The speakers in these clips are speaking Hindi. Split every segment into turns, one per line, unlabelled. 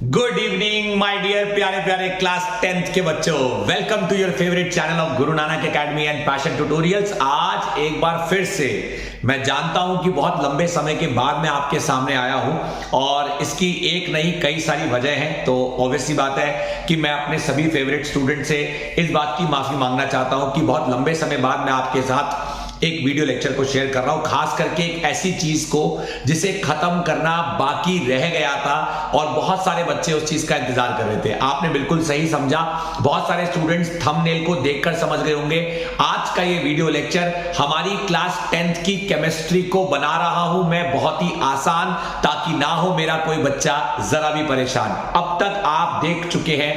गुड इवनिंग माय डियर प्यारे प्यारे क्लास 10th के बच्चों, welcome to your favourite channel of Guru Nanak Academy and Passion Tutorials. आज एक बार फिर से मैं जानता हूं कि बहुत लंबे समय के बाद मैं आपके सामने आया हूं और इसकी एक नहीं कई सारी वजह हैं। तो ऑब्वियसली बात है कि मैं अपने सभी फेवरेट स्टूडेंट से इस बात की माफी मांगना चाहता हूं कि बहुत लंबे समय बाद मैं आपके साथ एक वीडियो लेक्चर को शेयर कर रहा हूं, खास करके एक ऐसी चीज को जिसे खत्म करना बाकी रह गया था और बहुत सारे बच्चे उस चीज का इंतजार कर रहे थे। आपने बिल्कुल सही समझा, बहुत सारे स्टूडेंट्स थंबनेल को देखकर समझ गए होंगे। आज का ये वीडियो लेक्चर हमारी क्लास 10th की केमिस्ट्री को बना रहा हूं मैं बहुत ही आसान, ताकि ना हो मेरा कोई बच्चा जरा भी परेशान। अब तक आप देख चुके हैं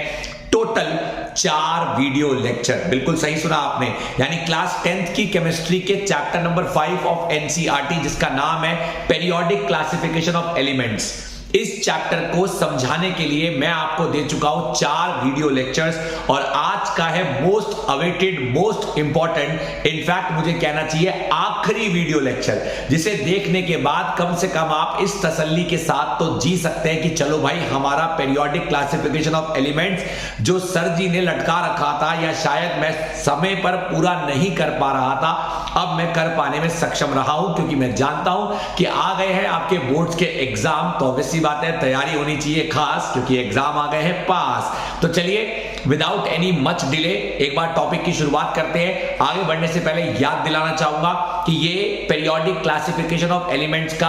टोटल 4 वीडियो लेक्चर, बिल्कुल सही सुना आपने, यानी क्लास 10th की केमिस्ट्री के चैप्टर नंबर 5 ऑफ एनसीईआरटी जिसका नाम है पेरियोडिक क्लासिफिकेशन ऑफ एलिमेंट्स। इस चैप्टर को समझाने के लिए मैं आपको दे चुका हूं 4 वीडियो लेक्चर्स और आज का है most awaited, most important, in fact मुझे कहना चाहिए आखिरी वीडियो लेक्चर, जिसे देखने के बाद कम से कम आप इस तसल्ली के साथ तो जी सकते हैं कि चलो भाई, हमारा पेरियोडिक क्लासिफिकेशन ऑफ एलिमेंट्स जो सर जी ने लटका रखा था या शायद मैं समय पर पूरा नहीं कर पा रहा था, अब मैं कर पाने में सक्षम रहा हूं, क्योंकि मैं जानता हूं कि आ गए हैं आपके बोर्ड्स के एग्जाम। तो ऑब्वियसली बात है तैयारी होनी चाहिए खास, क्योंकि एग्जाम आ गए हैं पास। तो चलिए विदाउट एनी मच डिले एक बार टॉपिक की शुरुआत करते हैं। आगे बढ़ने से पहले याद दिलाना चाहूंगा कि ये पेरियोडिक क्लासिफिकेशन ऑफ एलिमेंट्स का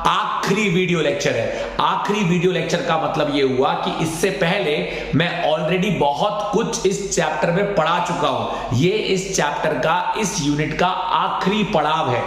आखिरी वीडियो लेक्चर है। आखिरी वीडियो लेक्चर का मतलब ये हुआ कि इससे पहले मैं ऑलरेडी बहुत कुछ इस चैप्टर में पढ़ा चुका हूं। ये इस चैप्टर का, इस यूनिट का आखिरी पड़ाव है,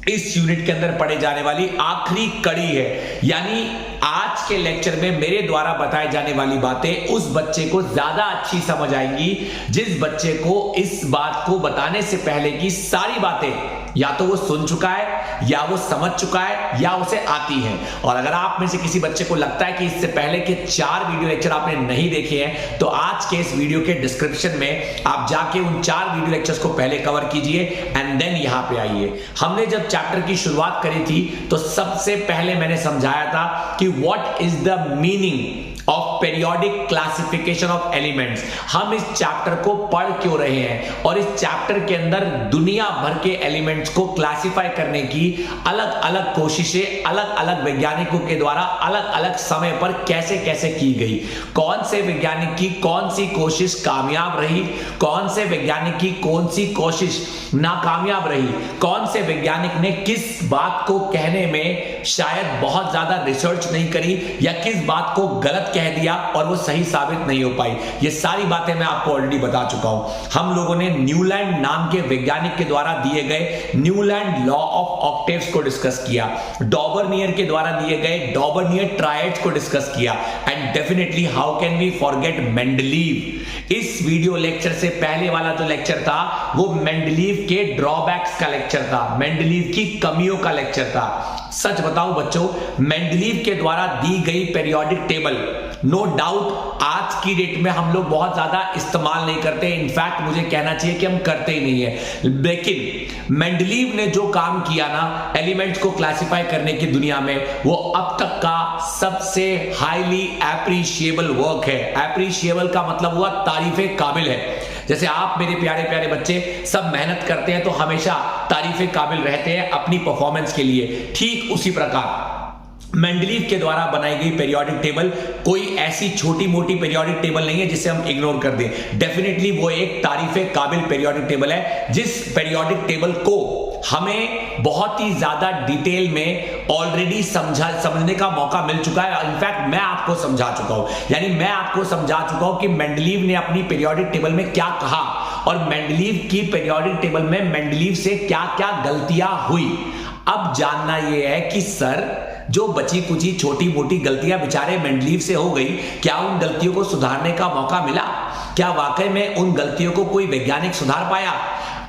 इस यूनिट के अंदर पढ़े जाने वाली आखिरी कड़ी है। यानी आज के लेक्चर में मेरे द्वारा बताई जाने वाली बातें उस बच्चे को ज्यादा अच्छी समझ आएंगी जिस बच्चे को इस बात को बताने से पहले की सारी बातें या तो वो सुन चुका है, या वो समझ चुका है, या उसे आती है। और अगर आप में से किसी बच्चे को लगता है कि इससे पहले के 4 वीडियो लेक्चर आपने नहीं देखे हैं, तो आज के इस वीडियो के डिस्क्रिप्शन में आप जाके उन 4 वीडियो लेक्चर्स को पहले कवर कीजिए एंड देन यहां पे आइए। हमने जब चैप्टर की शुरुआत करी थी तो सबसे पहले मैंने समझाया था कि what is the meaning of periodic classification of elements. हम इस चैप्टर को पढ़ क्यों रहे हैं और इस चैप्टर के अंदर दुनिया भर के एलिमेंट्स को क्लासिफाई करने की अलग अलग कोशिशें अलग अलग वैज्ञानिकों के द्वारा अलग अलग समय पर कैसे कैसे की गई। कौन से वैज्ञानिक की कौन सी कोशिश कामयाब रही, कौन से वैज्ञानिक की कौन सी कोशिश नाकामयाब रही, कौन से वैज्ञानिक ने किस बात को कहने में शायद बहुत ज्यादा रिसर्च नहीं करी या किस बात को गलत कह दिया और वो सही साबित नहीं हो पाई। ये सारी बातें मैं आपको ऑलरेडी बता चुका हूं। हम लोगों ने न्यूलैंड नाम के वैज्ञानिक के द्वारा दिए गए न्यूलैंड लॉ ऑफ ऑक्टेव्स को डिस्कस किया, डॉबरनियर के द्वारा दिए गए डॉबरनियर ट्रायड्स को डिस्कस किया and definitely how can we forget Mendeleev. इस वीडियो लेक्चर से पहले वाला जो लेक्चर था वो मेंडलीव के ड्रॉबैक्स का लेक्चर था, मेंडलीव की कमियों का लेक्चर था। सच बताऊं बच्चों, मेंडलीव के द्वारा दी गई पेरियोडिक टेबल नो डाउट आज की डेट में हम लोग बहुत ज्यादा इस्तेमाल नहीं करते, इनफैक्ट मुझे कहना चाहिए कि हम करते ही नहीं है। लेकिन मेंडलीव ने जो काम किया ना एलिमेंट्स को क्लासिफाई करने की दुनिया में, वो अब तक का सबसे हाईली एप्रिशिएबल वर्क है। एप्रिशिएबल का मतलब हुआ तारीफे काबिल है। जैसे आप मेरे प्यारे प्यारे बच्चे सब मेहनत करते हैं तो हमेशा तारीफे काबिल रहते हैं अपनी परफॉर्मेंस के लिए, ठीक उसी प्रकार मेंडलीव के द्वारा बनाई गई पेरियोडिक टेबल कोई ऐसी छोटी मोटी पेरियोडिक टेबल नहीं है जिसे हम इग्नोर कर दें। डेफिनेटली वो एक तारीफे काबिल पेरियोडिक टेबल है, जिस पेरियोडिक टेबल को हमें बहुत ही ज्यादा डिटेल में ऑलरेडी समझने का मौका मिल चुका है। इनफैक्ट मैं आपको समझा चुका हूं, यानी मैं आपको समझा चुका हूं कि मेंडलीव ने अपनी पेरियोडिक टेबल में क्या कहा और मेंडलीव की पेरियोडिक टेबल में मेंडलीव से क्या क्या गलतियां हुई। अब जानना यह है कि सर जो बची कुची छोटी मोटी गलतियां बेचारे मेंडलीव से हो गई, क्या उन गलतियों को सुधारने का मौका मिला? क्या वाकई में उन गलतियों को कोई वैज्ञानिक सुधार पाया?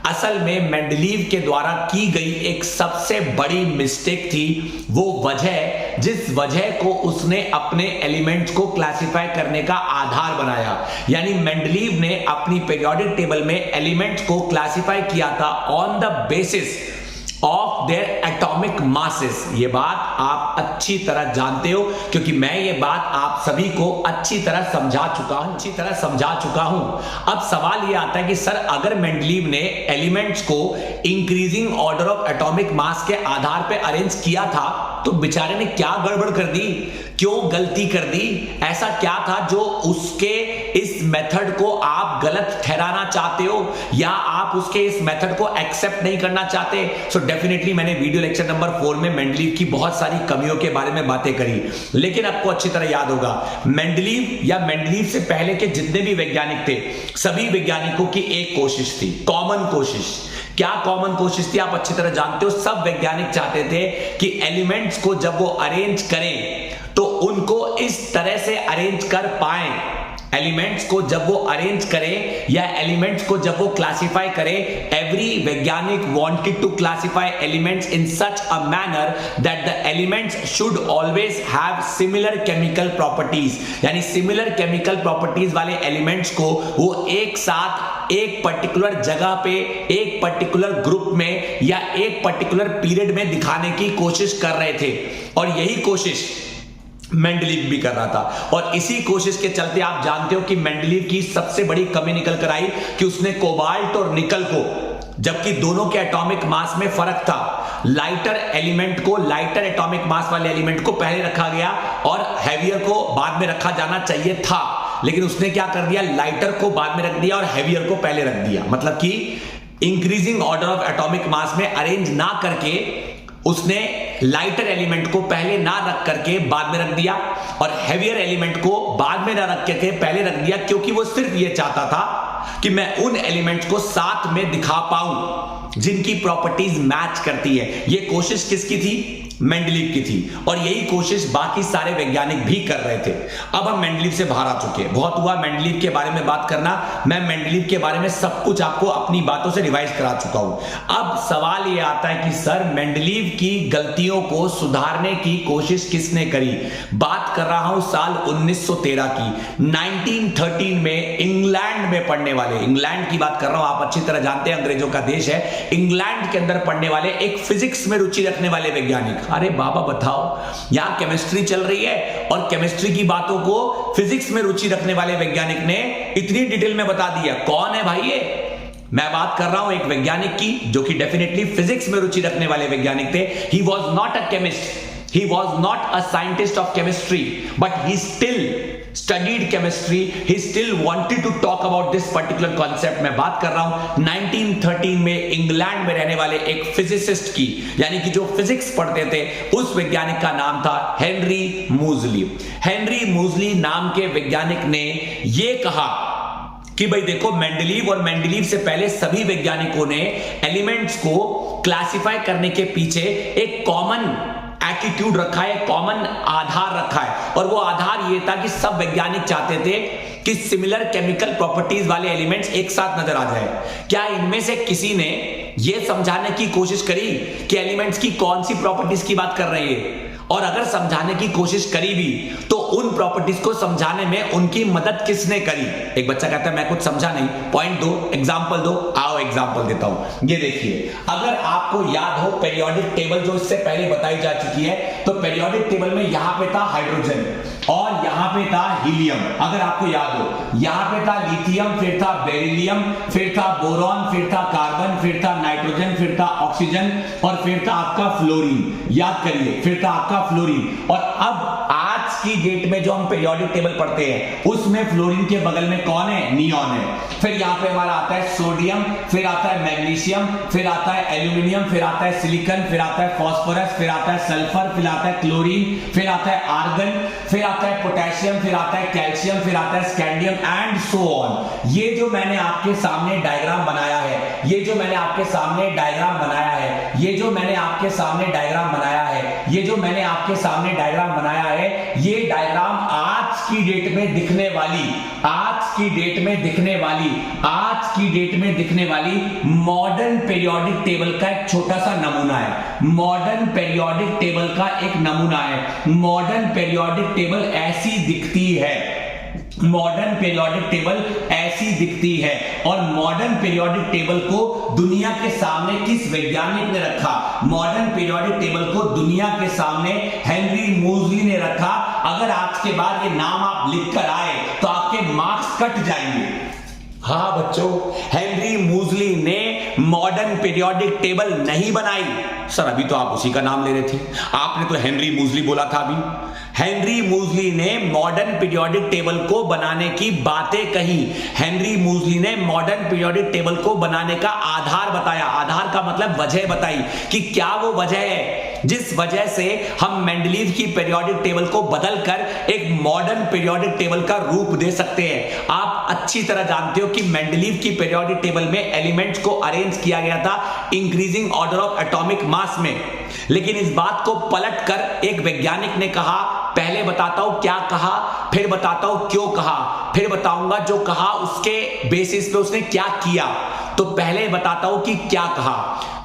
असल में मेंडलीव के द्वारा की गई एक सबसे बड़ी मिस्टेक थी वो वजह, जिस वजह को उसने अपने एलिमेंट्स को क्लासिफाई करने का आधार बनाया। यानी मेंडलीव ने अपनी पीरियोडिक टेबल में एलिमेंट्स को क्लासिफाई किया था on the basis of their atomic masses. ये बात आप अच्छी तरह जानते हो क्योंकि मैं ये बात आप सभी को अच्छी तरह समझा चुका हूं। अब सवाल ये आता है कि सर अगर मेंडलीव ने एलिमेंट्स को increasing order of atomic mass के आधार पर अरेंज किया था तो बेचारे ने क्या गड़बड़ कर दी, क्यों गलती कर दी, ऐसा क्या था जो उसके इस मेथड को आप गलत ठहराना चाहते हो या आप उसके इस मेथड को एक्सेप्ट नहीं करना चाहते। सो डेफिनेटली मैंने वीडियो लेक्चर नंबर 4 में मेंडलीव की बहुत सारी कमियों के बारे में बातें करी, लेकिन आपको अच्छी तरह याद होगा मेंडलीव या मेंडलीव से पहले के जितने भी वैज्ञानिक थे सभी वैज्ञानिकों की एक कोशिश थी, कॉमन कोशिश। क्या कॉमन कोशिश थी आप अच्छी तरह जानते हो। सब वैज्ञानिक चाहते थे कि एलिमेंट्स को जब वो अरेंज करें तो उनको इस तरह से अरेंज कर पाए, एलिमेंट्स को जब वो अरेंज करें या एलिमेंट्स को जब वो क्लासिफाई करें, एवरी वैज्ञानिक wanted to classify elements in such a manner that the elements should always have similar chemical properties. यानी सिमिलर केमिकल प्रॉपर्टीज वाले एलिमेंट्स को वो एक साथ एक पर्टिकुलर जगह पे एक पर्टिकुलर ग्रुप में या एक पर्टिकुलर पीरियड में दिखाने की कोशिश कर रहे थे, और यही कोशिश मेंडलीव भी कर रहा था। और इसी कोशिश के चलते आप जानते हो कि मेंडलीव की सबसे बड़ी कमी निकल कर आई कि उसने कोबाल्ट और निकल को, जबकि दोनों के एटॉमिक मास में फर्क था, लाइटर एलिमेंट को, लाइटर एटॉमिक मास वाले एलिमेंट को पहले रखा गया और हैवियर को बाद में रखा जाना चाहिए था, लेकिन उसने क्या कर दिया, लाइटर को बाद में रख दिया और हैवियर को पहले रख दिया। मतलब कि increasing order of atomic mass में अरेंज ना करके उसने लाइटर एलिमेंट को पहले ना रख करके बाद में रख दिया और हैवियर एलिमेंट को बाद में ना रख करके पहले रख दिया, क्योंकि वो सिर्फ ये चाहता था कि मैं उन एलिमेंट्स को साथ में दिखा पाऊं जिनकी प्रॉपर्टीज मैच करती है। ये कोशिश किसकी थी, मेंडलीव की थी, और यही कोशिश बाकी सारे वैज्ञानिक भी कर रहे थे। अब हम मेंडलीव से बाहर आ चुके हैं, बहुत हुआ मेंडलीव के बारे में बात करना, मैं मेंडलीव के बारे में सब कुछ आपको अपनी बातों से रिवाइज करा चुका हूं। अब सवाल यह आता है कि सर मेंडलीव की गलतियों को सुधारने की कोशिश किसने करी। बात कर रहा हूं साल 1913 की, 1913 में इंग्लैंड में पढ़ने वाले, इंग्लैंड की बात कर रहा हूं, आप अच्छी तरह जानते हैं अंग्रेजों का देश है, इंग्लैंड के अंदर पढ़ने वाले एक फिजिक्स में रुचि रखने वाले वैज्ञानिक, अरे बाबा बताओ, यहां केमिस्ट्री चल रही है और केमिस्ट्री की बातों को फिजिक्स में रुचि रखने वाले वैज्ञानिक ने इतनी डिटेल में बता दिया। कौन है भाई ये? मैं बात कर रहा हूं एक वैज्ञानिक की जो कि डेफिनेटली फिजिक्स में रुचि रखने वाले वैज्ञानिक थे। He was not a chemist, he was not a scientist of chemistry, but he still studied chemistry, he still wanted to talk about this particular concept। मैं बात कर रहा हूं 1913 में इंग्लैंड में रहने वाले एक फिजिसिस्ट की, यानी कि जो फिजिक्स पढ़ते थे, उस वैज्ञानिक का नाम था हेनरी मूजली। हेनरी मूजली नाम के वैज्ञानिक ने यह कहा कि भाई देखो, मेंडलीव और मेंडलीव से पहले सभी वैज्ञानिकों ने एलिमेंट्स को क्लासिफाई करने के पीछे एक कॉमन एटीट्यूड रखा है, कॉमन आधार रखा है, और वो आधार ये था कि सब वैज्ञानिक चाहते थे कि सिमिलर केमिकल प्रॉपर्टीज वाले एलिमेंट्स एक साथ नजर आ जाए। क्या इनमें से किसी ने यह समझाने की कोशिश करी कि एलिमेंट्स की कौन सी प्रॉपर्टीज की बात कर रही है? और अगर समझाने की कोशिश करी भी तो उन प्रॉपर्टीज को समझाने में उनकी मदद किसने करी? एक बच्चा कहता है मैं कुछ समझा नहीं, पॉइंट दो, एग्जांपल दो। आओ एग्जांपल देता हूं। ये देखिए, अगर आपको याद हो पीरियोडिक टेबल जो इससे पहले बताई जा चुकी है, तो पीरियोडिक टेबल में यहां पे था हाइड्रोजन और यहां पे था हीलियम। अगर आपको याद हो, यहां पे था लिथियम, फिर था बेरिलियम, फिर था बोरॉन, फिर था कार्बन, फिर था नाइट्रोजन, फिर था ऑक्सीजन और फिर था आपका फ्लोरीन। याद करिए, फिर था आपका फ्लोरीन। और अब आज की डेट में जो हम पीरियोडिक टेबल पढ़ते हैं उसमें फ्लोरीन के बगल में कौन है? नियॉन है। फिर यहां पे हमारा आता है सोडियम, फिर आता है मैग्नीशियम, फिर आता है एल्यूमिनियम, फिर आता है सिलिकॉन, फिर आता है फास्फोरस, फिर आता है सल्फर, फिर आता है क्लोरीन, फिर आता है आर्गन, फिर आता है पोटेशियम, फिर आता है कैल्शियम, फिर आता है स्कैंडियम एंड सो ऑन। ये जो मैंने आपके सामने डायग्राम बनाया है, ये जो मैंने आपके सामने डायग्राम बनाया है, ये जो मैंने आपके सामने डायग्राम बनाया है, ये जो मैंने आपके सामने डायग्राम बनाया है, ये डायग्राम आज की डेट में दिखने वाली, आज की डेट में दिखने वाली, आज की डेट में दिखने वाली मॉडर्न पीरियोडिक टेबल का एक छोटा सा नमूना है। मॉडर्न पीरियोडिक टेबल का एक नमूना है। मॉडर्न पीरियोडिक टेबल ऐसी दिखती है। मॉडर्न पीरियोडिक टेबल ऐसी दिखती है। और मॉडर्न पीरियोडिक टेबल को दुनिया के सामने किस वैज्ञानिक ने रखा? मॉडर्न पीरियोडिक टेबल को दुनिया के सामने हेनरी मूजली ने रखा। अगर आज के बाद ये नाम आप लिखकर आए तो आपके मार्क्स कट जाएंगे। हाँ बच्चों, हेनरी मूजली ने मॉडर्न पीरियोडिक टेबल नहीं बनाई। सर अभी तो आप उसी का नाम ले रहे थे, आपने तो हेनरी मूजली बोला था अभी। हेनरी मूजली ने मॉडर्न पीरियोडिक टेबल को बनाने की बातें कही। हेनरी मूजली ने मॉडर्न पीरियोडिक टेबल को बनाने का आधार बताया। आधार का मतलब वजह बताई कि क्या वो वजह है जिस वजह से हम मेंडलीव की पीरियोडिक टेबल को बदलकर एक मॉडर्न पीरियोडिक टेबल का रूप दे सकते हैं। आप अच्छी तरह जानते हो कि मेंडलीव की पीरियोडिक टेबल में एलिमेंट्स को अरेंज किया गया था increasing order of atomic mass में। लेकिन इस बात को पलटकर एक वैज्ञानिक ने कहा, पहले बताता हूं क्या कहा, फिर बताता हूं क्यों कहा, फिर बताऊंगा जो कहा उसके बेसिस पे उसने क्या किया। तो पहले बताता हूं कि क्या कहा।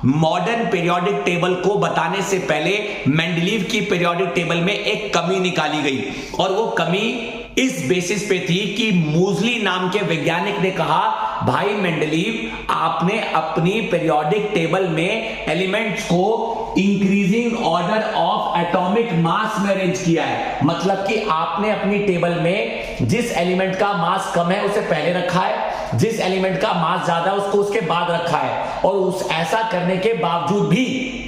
मॉडर्न पीरियोडिक टेबल को बताने से पहले मेंडलीव की पीरियोडिक टेबल में एक कमी निकाली गई, और वो कमी इस बेसिस पे थी कि मूजली नाम के वैज्ञानिक ने कहा, भाई मेंडलीव आपने अपनी पीरियोडिक टेबल में एलिमेंट्स को increasing order of atomic mass में अरेंज किया है। मतलब कि आपने अपनी टेबल में जिस एलिमेंट का मास कम है उसे पहले रखा है, जिस एलिमेंट का मास ज्यादा है उसको उसके बाद रखा है। और उस ऐसा करने के बावजूद भी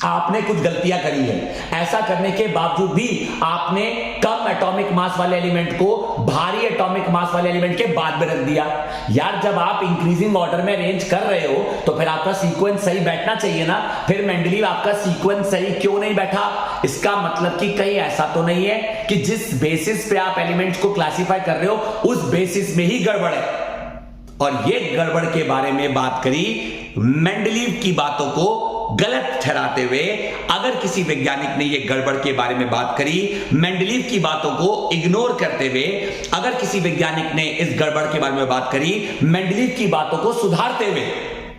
आपने कुछ गलतियां करी है। ऐसा करने के बावजूद भी आपने कम एटॉमिक मास वाले एलिमेंट को भारी एटॉमिक मास वाले एलिमेंट के बाद में रख दिया। यार जब आप इंक्रीजिंग ऑर्डर में अरेंज कर रहे हो तो फिर आपका सीक्वेंस सही बैठना चाहिए ना। फिर मेंडलीव आपका सीक्वेंस सही क्यों नहीं बैठा? इसका मतलब कि कहीं ऐसा तो नहीं है कि जिस बेसिस पे आप एलिमेंट्स को क्लासिफाई कर रहे हो उस बेसिस में ही गड़बड़ है। और ये गड़बड़ के बारे में बात करी, मेंडलीव की बातों को गलत ठहराते हुए अगर किसी वैज्ञानिक ने यह गड़बड़ के बारे में बात करी, मेंडलीव की बातों को इग्नोर करते हुए अगर किसी वैज्ञानिक ने इस गड़बड़ के बारे में बात करी, मेंडलीव की बातों को सुधारते हुए,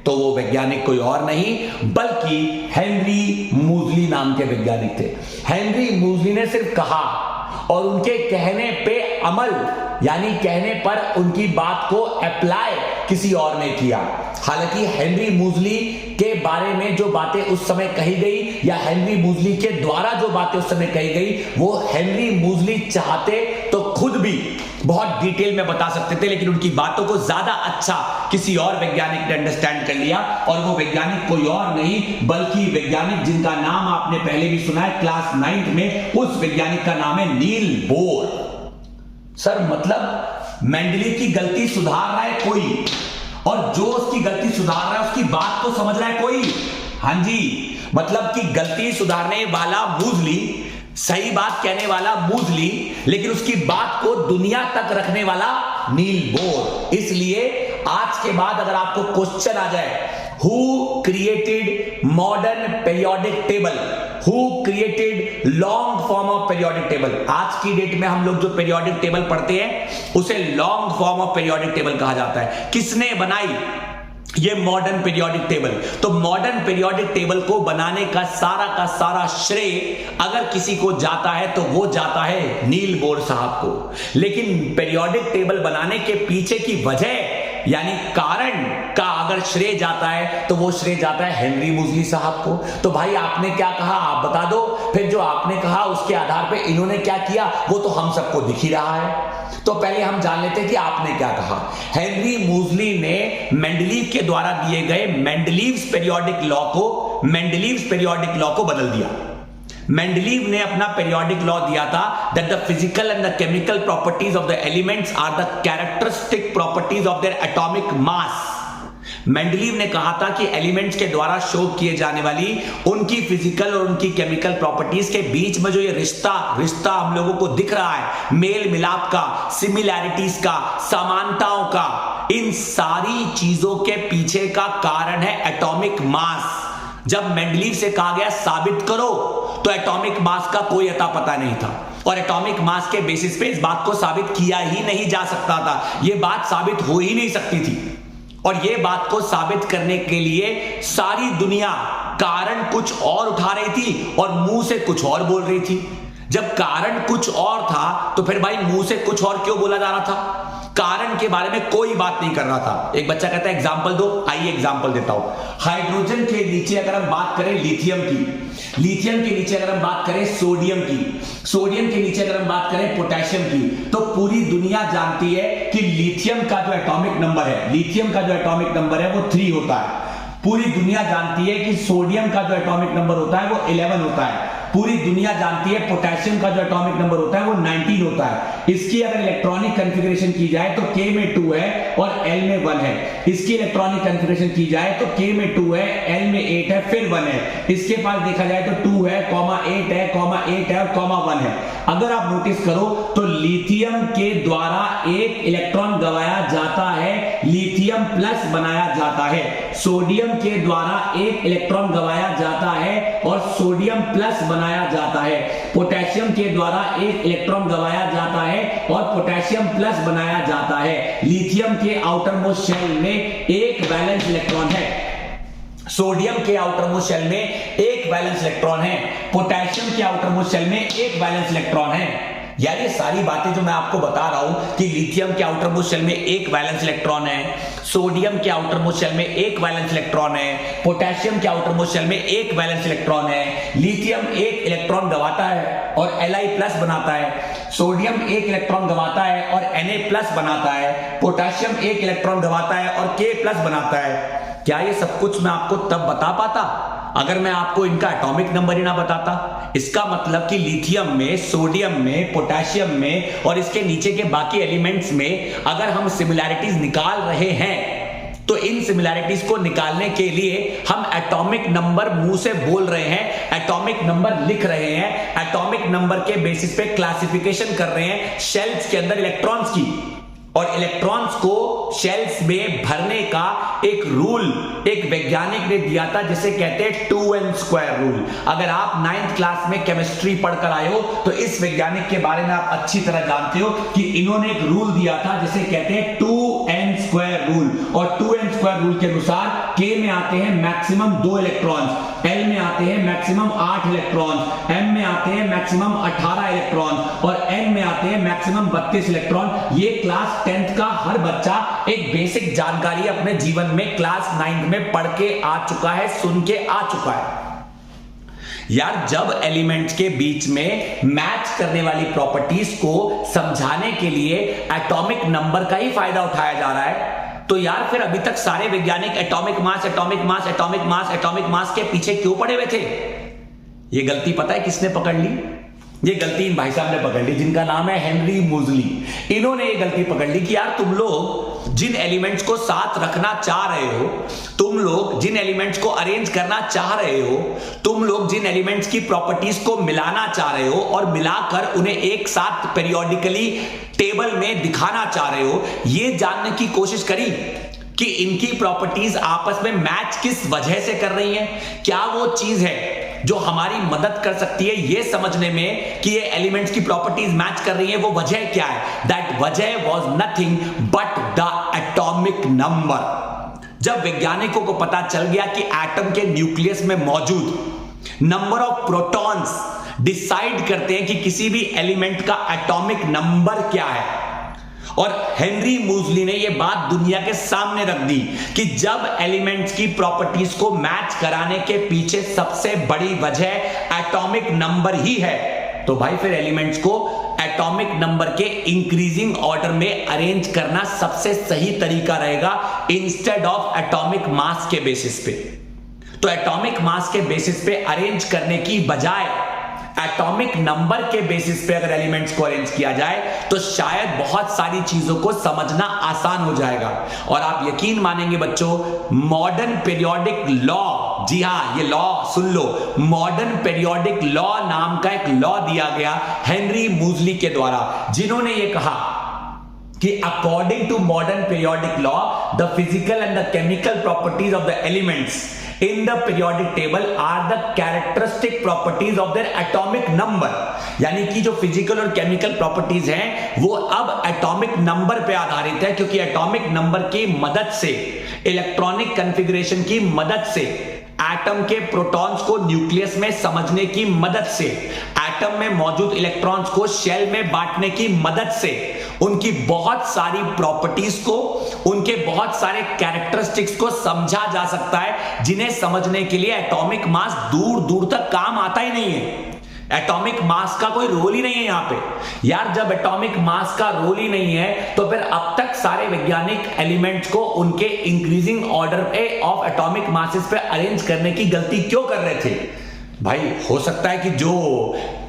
तो वो वैज्ञानिक कोई और नहीं बल्कि हेनरी मूजली नाम के वैज्ञानिक थे। हेनरी मूजली ने सिर्फ कहा और उनके कहने पे अमल, यानी कहने पर उनकी बात को अप्लाई किसी और ने किया। हालांकि हेनरी मूजली के बारे में जो बातें उस समय कही गई या हेनरी मूजली के द्वारा जो बातें उस समय कही गई, वो हेनरी मूजली चाहते तो खुद भी बहुत डिटेल में बता सकते थे, लेकिन उनकी बातों को ज्यादा अच्छा किसी और वैज्ञानिक ने अंडरस्टैंड कर लिया। और वो वैज्ञानिक कोई और नहीं बल्कि वैज्ञानिक जिनका नाम आपने पहले भी सुना है क्लास 9th में, उस वैज्ञानिक का नाम है नील बोर। सर मतलब मेंडलीव की गलती सुधार रहा है कोई, और जो उसकी गलती सुधार रहा है उसकी बात को समझ रहा है कोई। हाँ जी, मतलब कि गलती सुधारने वाला मूजली, सही बात कहने वाला मूजली, लेकिन उसकी बात को दुनिया तक रखने वाला नील बोर। इसलिए आज के बाद अगर आपको क्वेश्चन आ जाए, who created modern periodic table, who created long form of periodic table, आज की डेट में हम लोग जो पीरियोडिक टेबल पढ़ते हैं उसे long form of periodic table कहा जाता है। किसने बनाई ये मॉडर्न पीरियोडिक टेबल? तो मॉडर्न पीरियोडिक टेबल को बनाने का सारा श्रेय अगर किसी को जाता है तो वो जाता है नील बोर साहब को। लेकिन पीरियोडिक टेबल बनाने के पीछे की वजह यानी कारण का अगर श्रेय जाता है तो वो श्रेय जाता है हेनरी मूजली साहब को। तो भाई आपने क्या कहा आप बता दो, फिर जो आपने कहा उसके आधार पे इन्होंने क्या किया वो तो हम सबको दिख ही रहा है। तो पहले हम जान लेते हैं कि आपने क्या कहा। हेनरी मूजली ने मेंडलीव के द्वारा दिए गए मेंडलीव्स पीरियोडिक लॉ को बदल दिया। मेंडलीव ने अपना पीरियोडिक लॉ दिया था that the physical and the chemical properties of the elements are the characteristic properties of their atomic mass. Mendeleev ने कहा था कि एलिमेंट्स के द्वारा शो किए जाने वाली उनकी फिजिकल और उनकी केमिकल प्रॉपर्टीज के बीच में जो ये रिश्ता हम लोगों को दिख रहा है, मेल मिलाप का, सिमिलैरिटीज का, समानताओं का, इन सारी चीजों के पीछे का कारण है एटॉमिक मास। जब मेंडलीव से कहा गया साबित करो तो एटॉमिक मास का कोई अता पता नहीं था, और एटॉमिक मास के बेसिस पे इस बात को साबित किया ही नहीं जा सकता था। यह बात साबित हो ही नहीं सकती थी, और यह बात को साबित करने के लिए सारी दुनिया कारण कुछ और उठा रही थी और मुंह से कुछ और बोल रही थी। जब कारण कुछ और था तो फिर भाई मुंह से कुछ और क्यों बोला जा रहा था? कारण के बारे में कोई बात नहीं कर रहा था। एक बच्चा कहता है एग्जाम्पल दो, आइए एग्जाम्पल देता हूं। हाइड्रोजन के नीचे अगर हम बात करें लिथियम की, लिथियम के नीचे अगर हम बात करें सोडियम की, सोडियम के नीचे अगर हम बात करें पोटेशियम की, तो पूरी दुनिया जानती है कि लिथियम का जो एटॉमिक नंबर है, लिथियम का जो एटॉमिक नंबर है वो 3 होता है। पूरी दुनिया जानती है कि सोडियम का जो एटॉमिक नंबर होता है वो 11 होता है। पूरी दुनिया जानती है पोटेशियम का जो एटॉमिक नंबर होता है वो 19 होता है। इसकी अगर इलेक्ट्रॉनिक कॉन्फ़िगरेशन की जाए तो K में 2 है और L में 1 है। इसकी इलेक्ट्रॉनिक कॉन्फ़िगरेशन की जाए तो K में 2 है, L में 8 है, फिर 1 है। इसके पास देखा जाए तो 2 है, 8 है, 8 है और 1 है। अगर आप नोटिस करो तो लिथियम के द्वारा एक इलेक्ट्रॉन गवाया जाता है, लिथियम प्लस बनाया जाता है। सोडियम के द्वारा एक इलेक्ट्रॉन गवाया जाता है और सोडियम प्लस बनाया जाता है। पोटेशियम के द्वारा एक इलेक्ट्रॉन गवाया जाता है और पोटेशियम प्लस बनाया जाता है। लिथियम के आउटर मोस्ट शेल में एक वैलेंस इलेक्ट्रॉन है, सोडियम के आउटर मोस्ट शेल में एक वैलेंस इलेक्ट्रॉन है, पोटेशियम के आउटर मोस्ट शेल में एक वैलेंस इलेक्ट्रॉन है। यार ये सारी बातें जो मैं आपको बता रहा हूं कि लिथियम के आउटर मोस्ट शेल में एक वैलेंस इलेक्ट्रॉन है, सोडियम के आउटर मोस्ट शेल में एक वैलेंस इलेक्ट्रॉन है, पोटेशियम के आउटर मोस्ट शेल में एक वैलेंस इलेक्ट्रॉन है। लिथियम एक इलेक्ट्रॉन गवाता है और Li+ बनाता है, सोडियम एक इलेक्ट्रॉन गवाता है और Na+ बनाता है, पोटेशियम एक इलेक्ट्रॉन गवाता है और K+ बनाता है। क्या ये सब कुछ मैं आपको तब बता पाता अगर मैं आपको इनका एटॉमिक नंबर ही ना बताता? इसका मतलब कि लिथियम में, सोडियम में, पोटेशियम में और इसके नीचे के बाकी एलिमेंट्स में अगर हम सिमिलैरिटीज निकाल रहे हैं तो इन सिमिलैरिटीज को निकालने के लिए हम एटॉमिक नंबर मुंह से बोल रहे हैं, एटॉमिक नंबर लिख रहे हैं, एटॉमिक नंबर के बेसिस पे क्लासिफिकेशन कर रहे हैं शेल्स के अंदर इलेक्ट्रॉन्स की। और इलेक्ट्रॉन्स को शेल्स में भरने का एक रूल एक वैज्ञानिक ने दिया था जिसे कहते हैं 2n² रूल। अगर आप 9th क्लास में केमिस्ट्री पढ़कर आए हो तो इस वैज्ञानिक के बारे में आप अच्छी तरह जानते हो कि इन्होंने एक रूल दिया था जिसे कहते हैं 2n² रूल। और 2n² रूल के अनुसार K में आते हैं मैक्सिमम 2 इलेक्ट्रॉन्स, L में आते हैं मैक्सिमम 8 इलेक्ट्रॉन्स, M में आते हैं मैक्सिमम 18 इलेक्ट्रॉन्स और N में आते हैं मैक्सिमम 32 इलेक्ट्रॉन। ये क्लास 10th का हर बच्चा एक बेसिक जानकारी अपने जीवन में क्लास 9 में पढ़ के आ चुका है, सुन के आ चुका है। यार जब एलिमेंट्स के बीच में मैच करने वाली प्रॉपर्टीज को समझाने के लिए एटॉमिक नंबर का ही फायदा उठाया जा रहा है तो यार फिर अभी तक सारे वैज्ञानिक atomic mass, atomic mass, atomic mass, atomic mass के पीछे क्यों पड़े हुए थे? ये गलती पता है किसने पकड़ ली? ये गलती इन भाई साहब ने पकड़ ली जिनका नाम है हेनरी मूजली। इन्होंने ये गलती पकड़ ली कि यार तुम लोग जिन एलिमेंट्स को साथ रखना चाह रहे हो, तुम लोग जिन एलिमेंट्स को अरेंज करना चाह रहे हो, तुम लोग जिन एलिमेंट्स की प्रॉपर्टीज को मिलाना चाह रहे हो और मिलाकर उन्हें एक साथ पेरियोडिकली टेबल में दिखाना चाह रहे हो, ये जानने की कोशिश करी कि इनकी प्रॉपर्टीज आपस में मैच किस वजह से कर रही हैं। क्या वो चीज है जो हमारी मदद कर सकती है ये समझने में कि ये एलिमेंट्स की प्रॉपर्टीज मैच कर रही है? वो वजह क्या है? दैट वजह was nothing but the atomic number. जब वैज्ञानिकों को पता चल गया कि एटम के न्यूक्लियस में मौजूद नंबर ऑफ प्रोटॉन्स डिसाइड करते हैं कि किसी भी एलिमेंट का एटॉमिक नंबर क्या है, और हेनरी मूजली ने यह बात दुनिया के सामने रख दी कि जब एलिमेंट्स की प्रॉपर्टीज को मैच कराने के पीछे सबसे बड़ी वजह एटॉमिक नंबर ही है, तो भाई फिर एलिमेंट्स को एटॉमिक नंबर के इंक्रीजिंग ऑर्डर में अरेंज करना सबसे सही तरीका रहेगा इंस्टेड ऑफ एटॉमिक मास के बेसिस पे। तो एटॉमिक मास के बेसिस पे अरेंज करने की बजाय एटॉमिक नंबर के बेसिस पे अगर एलिमेंट्स को अरेंज किया जाए तो शायद बहुत सारी चीजों को समझना आसान हो जाएगा। और आप यकीन मानेंगे बच्चों, मॉडर्न पीरियोडिक लॉ, जी हां ये लॉ सुन लो, मॉडर्न पीरियोडिक लॉ नाम का एक लॉ दिया गया हेनरी मूजली के द्वारा, जिन्होंने ये कहा कि according to modern periodic law the physical and the chemical properties of the elements in the periodic table are the characteristic properties of their atomic number। यानी कि जो फिजिकल और केमिकल प्रॉपर्टीज हैं वो अब एटॉमिक नंबर पे आधारित है, क्योंकि एटॉमिक नंबर की मदद से, इलेक्ट्रॉनिक कॉन्फ़िगरेशन की मदद से, एटम के प्रोटॉन्स को न्यूक्लियस में समझने की मदद से, एटम में मौजूद इलेक्ट्रॉन्स को शेल में बांटने की मदद से उनकी बहुत सारी प्रॉपर्टीज को, उनके बहुत सारे कैरेक्टरिस्टिक्स को समझा जा सकता है, जिन्हें समझने के लिए एटॉमिक मास दूर दूर तक काम आता ही नहीं है। एटॉमिक मास का कोई रोल ही नहीं है यहां पे यार। जब एटॉमिक मास का रोल ही नहीं है तो फिर अब तक सारे वैज्ञानिक एलिमेंट्स को उनके इंक्रीजिंग ऑर्डर पे ऑफ एटॉमिक मासेस पे अरेंज करने की गलती क्यों कर रहे थे भाई? हो सकता है कि जो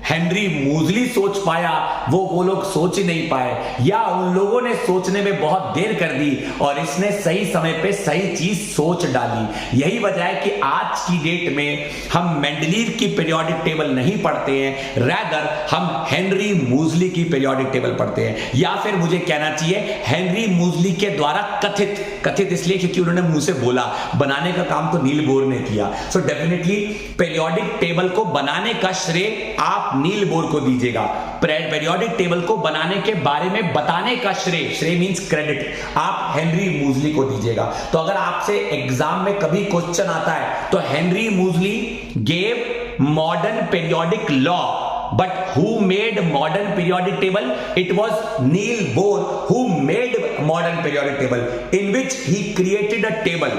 हेनरी मूजली सोच पाया वो लोग सोच ही नहीं पाए, या उन लोगों ने सोचने में बहुत देर कर दी और इसने सही समय पे सही चीज सोच डाली। यही वजह है कि आज की डेट में हम मेंडलीव की पीरियोडिक टेबल नहीं पढ़ते हैं, रैदर हम हेनरी मूजली की पीरियोडिक टेबल पढ़ते हैं, या फिर मुझे कहना चाहिए हेनरी मूजली के द्वारा कथित इसलिए क्योंकि उन्होंने मुंह से बोला, बनाने का काम तो नील बोर ने किया। सो डेफिनेटली पीरियोडिक टेबल को बनाने का श्रेय आप नील बोर को दीजिएगा। पीरियोडिक टेबल को बनाने के बारे में बताने का श्रेय मींस क्रेडिट आप हेनरी मूजली को दीजिएगा। तो अगर आपसे एग्जाम में कभी क्वेश्चन आता है तो Henry Moseley gave modern periodic law, but who made modern periodic table? It was Neil Bohr who made modern periodic table, in which he created a table.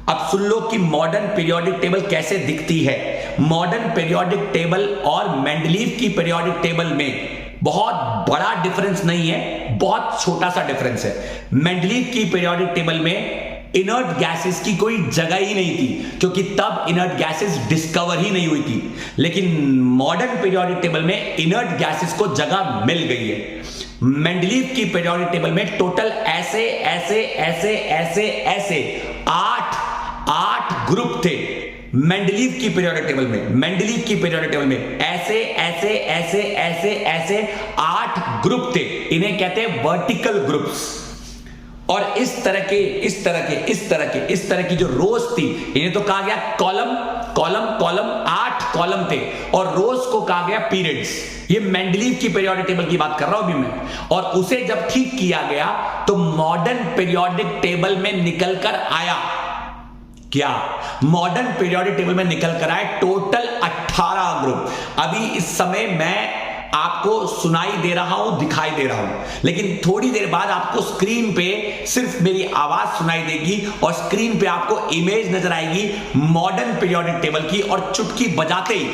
अब सुन लो कि मॉडर्न पीरियोडिक टेबल कैसे दिखती है। मॉडर्न पीरियोडिक टेबल और मेंडलीव की पीरियोडिक टेबल में बहुत बड़ा डिफरेंस नहीं है, बहुत छोटा सा डिफरेंस है। मेंडलीव की पीरियोडिक टेबल में इनर्ट गैसेस की कोई जगह ही नहीं थी, क्योंकि तब इनर्ट गैसेस डिस्कवर ही नहीं हुई थी। लेकिन मॉडर्न पीरियोडिक टेबल में इनर्ट गैसेस को जगह मिल गई है। मेंडलीव की पीरियोडिक टेबल में टोटल ऐसे आठ ग्रुप थे। मेंडलीव की पीरियोडिक टेबल में ऐसे 8 ग्रुप थे। इन्हें कहते हैं वर्टिकल ग्रुप्स। और इस तरह की जो रोज थी, इन्हें तो कहा गया कॉलम। 8 कॉलम थे और रोज को कहा गया पीरियड्स। ये मेंडलीव की पीरियोडिक टेबल की बात कर रहा हूं अभी मैं। और उसे जब ठीक किया गया तो मॉडर्न पीरियोडिक टेबल में निकल कर आया क्या? मॉडर्न पीरियोडिक टेबल में निकल कर आए टोटल 18 ग्रुप। अभी इस समय मैं आपको सुनाई दे रहा हूं, दिखाई दे रहा हूं, लेकिन थोड़ी देर बाद आपको स्क्रीन पे सिर्फ मेरी आवाज सुनाई देगी और स्क्रीन पे आपको इमेज नजर आएगी मॉडर्न पीरियोडिक टेबल की, और चुटकी बजाते ही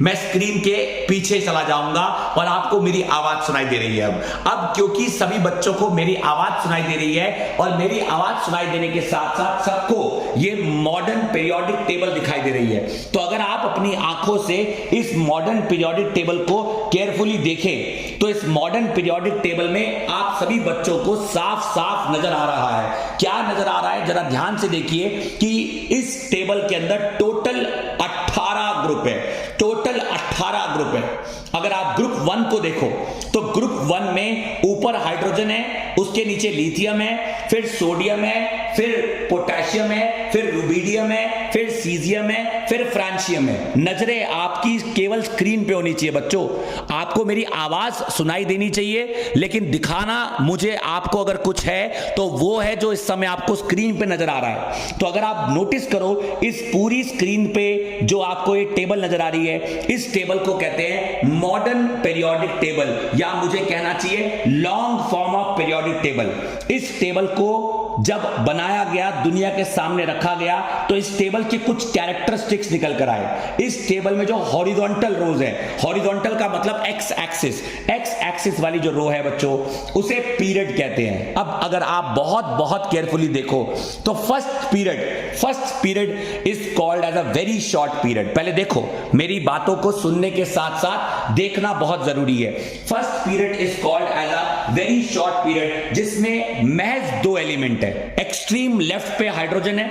मैं स्क्रीन के पीछे चला जाऊंगा और आपको मेरी आवाज सुनाई दे रही है। अब क्योंकि सभी बच्चों को मेरी आवाज सुनाई दे रही है और मेरी आवाज सुनाई देने के साथ साथ सबको ये मॉडर्न पीरियोडिक टेबल दिखाई दे रही है, तो अगर आप अपनी आंखों से इस मॉडर्न पीरियोडिक टेबल को केयरफुली देखें तो इस मॉडर्न पीरियोडिक टेबल में आप सभी बच्चों को साफ साफ नजर आ रहा है। क्या नजर आ रहा है? जरा ध्यान से देखिए कि इस टेबल के अंदर टोटल 18 ग्रुप है। टोटल 18 ग्रुप है। अगर आप ग्रुप 1 को देखो तो ग्रुप 1 में ऊपर हाइड्रोजन है, उसके नीचे लिथियम है, फिर सोडियम है, फिर पोटेशियम है, फिर रुबिडियम है, फिर सीजियम है, फिर फ्रांशियम है। नजरें आपकी केवल स्क्रीन पे होनी चाहिए बच्चों। आपको मेरी आवाज सुनाई देनी चाहिए, लेकिन दिखाना मुझे आपको अगर कुछ है तो वो है जो इस समय आपको स्क्रीन पे नजर आ रहा है। तो अगर आप नोटिस करो इस पूरी स्क्रीन पे जो आपको एक टेबल नजर आ रही है, इस टेबल को कहते हैं मॉडर्न पीरियोडिक टेबल, या मुझे कहना चाहिए long form of periodic table. इस टेबल को जब बनाया गया, दुनिया के सामने रखा गया, तो इस टेबल के कुछ कैरेक्टरिस्टिक्स निकल कर आए। इस टेबल में जो हॉरिजॉन्टल रोज है, हॉरिजॉन्टल का मतलब एक्स एक्सिस वाली जो रो है बच्चों, उसे पीरियड कहते हैं। अब अगर आप बहुत केयरफुली देखो तो first period is called as a very short period. पहले देखो, मेरी बातों को सुनने के साथ साथ देखना बहुत जरूरी है। First period is called as a very short period, जिसमें महज 2 एलिमेंट है। एक्सट्रीम लेफ्ट पे हाइड्रोजन है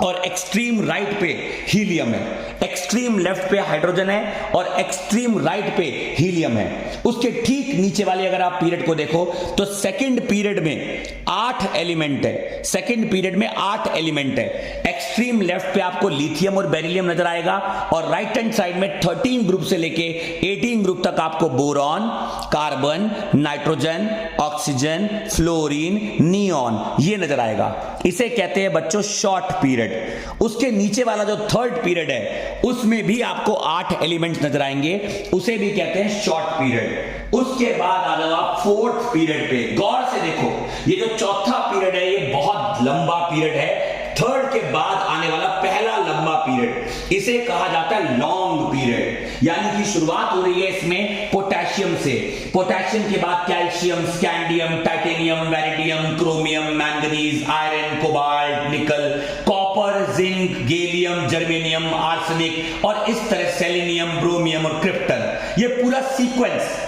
और एक्सट्रीम राइट पे हीलियम है। एक्सट्रीम लेफ्ट पे हाइड्रोजन है और एक्सट्रीम राइट पे हीलियम है। उसके ठीक नीचे वाले अगर आप पीरियड को देखो तो सेकंड पीरियड में 8 एलिमेंट है, सेकंड पीरियड में 8 एलिमेंट है। एक्सट्रीम लेफ्ट पे आपको लिथियम और बेरिलियम नजर आएगा और राइट हैंड साइड में 13 ग्रुप से लेके 18 ग्रुप तक आपको boron, carbon, nitrogen, oxygen, fluorine, neon ये नजर आएगा। इसे कहते हैं बच्चों शॉर्ट पीरियड। उसके नीचे वाला जो थर्ड पीरियड है उसमें भी आपको 8 एलिमेंट्स नजर आएंगे, उसे भी कहते हैं शॉर्ट पीरियड। उसके बाद आ जाओ आप फोर्थ पीरियड पे। गौर से देखो, ये जो चौथा पीरियड है ये बहुत लंबा पीरियड है। थर्ड के बाद आने वाला पहला लंबा पीरियड, इसे कहा जाता है लॉन्ग पीरियड। यानी कि शुरुआत हो रही है इसमें पोटेशियम से, पोटेशियम के बाद calcium, scandium, titanium, vanadium, chromium, manganese, iron, cobalt, nickel, copper, zinc, gallium, germanium, arsenic और इस तरह सेलेनियम, ब्रोमियम और क्रिप्टन। ये पूरा सीक्वेंस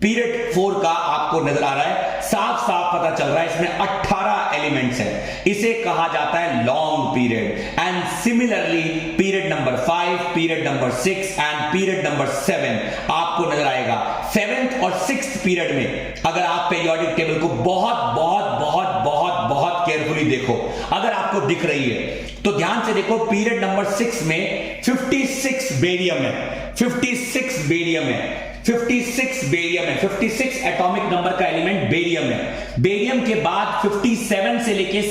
पीरियड 4 का आपको नजर आ रहा है। साफ साफ पता चल रहा है इसमें 18 एलिमेंट्स हैं। इसे कहा जाता है long period. And similarly period number 5, period number 6 and period number 7 आपको नजर आएगा। 7th और 6th पीरियड में अगर आप पीरियोडिक टेबल को बहुत बहुत बहुत बहुत बहुत केयरफुली देखो, अगर आपको दिख रही है तो ध्यान से देखो। पीरियड नंबर 6 में 56 बेरियम है, 56 बेरियम है, 56 बेरियम है, 56 एटॉमिक नंबर का एलिमेंट बेरियम है। बेरियम के बाद 57 से लेके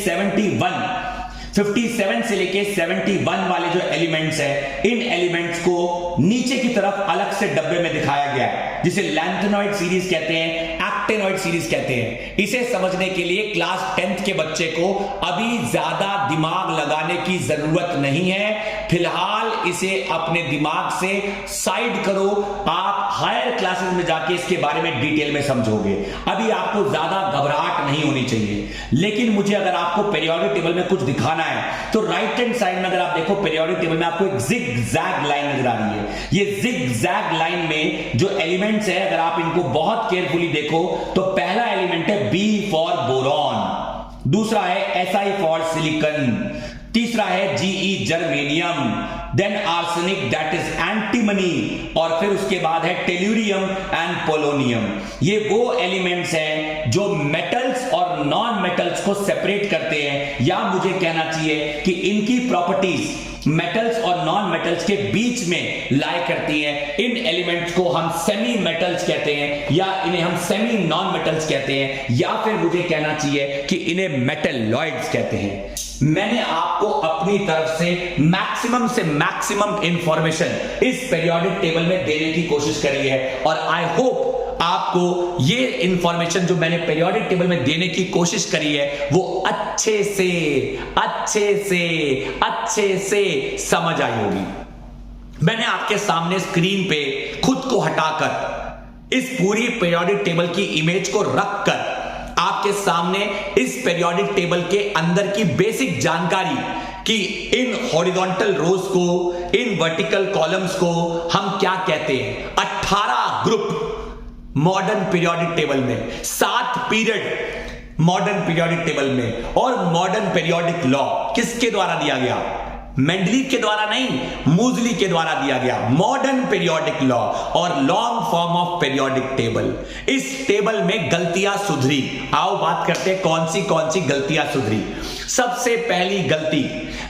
71 वाले जो एलिमेंट्स है, इन एलिमेंट्स को नीचे की तरफ अलग से डब्बे में दिखाया गया है, जिसे लैंथेनॉइड सीरीज कहते हैं, एक्टेनॉइड सीरीज कहते हैं। इसे समझने के लिए क्लास 10th के बच्चे को अभी ज्यादा दिमाग लगाने की जरूरत नहीं है। फिलहाल इसे अपने दिमाग से साइड करो, आप हायर क्लासेस में जाके इसके बारे में डिटेल में समझोगे। अभी आपको ज्यादा घबराहट नहीं होनी चाहिए। लेकिन मुझे अगर आपको पीरियोडिक टेबल में कुछ दिखाना है तो राइट हैंड साइड में अगर आप देखो पीरियोडिक टेबल में आपको एक जिग जैग लाइन नजर आ रही है। ये जिग जैग लाइन में जो एलिमेंट्स है अगर आप इनको बहुत केयरफुली देखो तो पहला एलिमेंट है बी फॉर बोरॉन, दूसरा है Si फॉर सिलिकॉन, तीसरा है Ge germanium, then arsenic that is antimony और फिर उसके बाद है टेल्यूरियम एंड पोलोनियम। ये वो एलिमेंट्स हैं जो मेटल्स और नॉन मेटल्स को सेपरेट करते हैं, या मुझे कहना चाहिए कि इनकी प्रॉपर्टीज मेटल्स और नॉन मेटल्स के बीच में लाए करती हैं। इन एलिमेंट्स को हम सेमी मेटल्स कहते हैं, या इन्हें हम सेमी नॉन मेटल्स कहते हैं, या फिर मुझे कहना चाहिए कि इन्हें मेटलॉइड्स कहते हैं। मैंने आपको अपनी तरफ से मैक्सिमम इंफॉर्मेशन इस पीरियोडिक टेबल में देने की कोशिश करी है और आई होप आपको ये इंफॉर्मेशन जो मैंने पीरियोडिक टेबल में देने की कोशिश करी है वो अच्छे से समझ आई होगी। मैंने आपके सामने स्क्रीन पे खुद को हटाकर इस पूरी पीरियोडिक टेबल की इमेज को रखकर आपके सामने इस पीरियोडिक टेबल के अंदर की बेसिक जानकारी कि इन हॉरिजॉन्टल रोज को, इन वर्टिकल कॉलम्स को हम क्या कहते हैं। 18 ग्रुप मॉडर्न पीरियोडिक टेबल में, 7 पीरियड मॉडर्न पीरियोडिक टेबल में, और मॉडर्न पीरियोडिक लॉ किसके द्वारा दिया गया? मेंडलीव के द्वारा नहीं, मूजली के द्वारा दिया गया मॉडर्न पीरियोडिक लॉ और long form of periodic table. इस टेबल में गलतियां सुधरी। आओ बात करते हैं कौन सी गलतियां सुधरी। सबसे पहली गलती,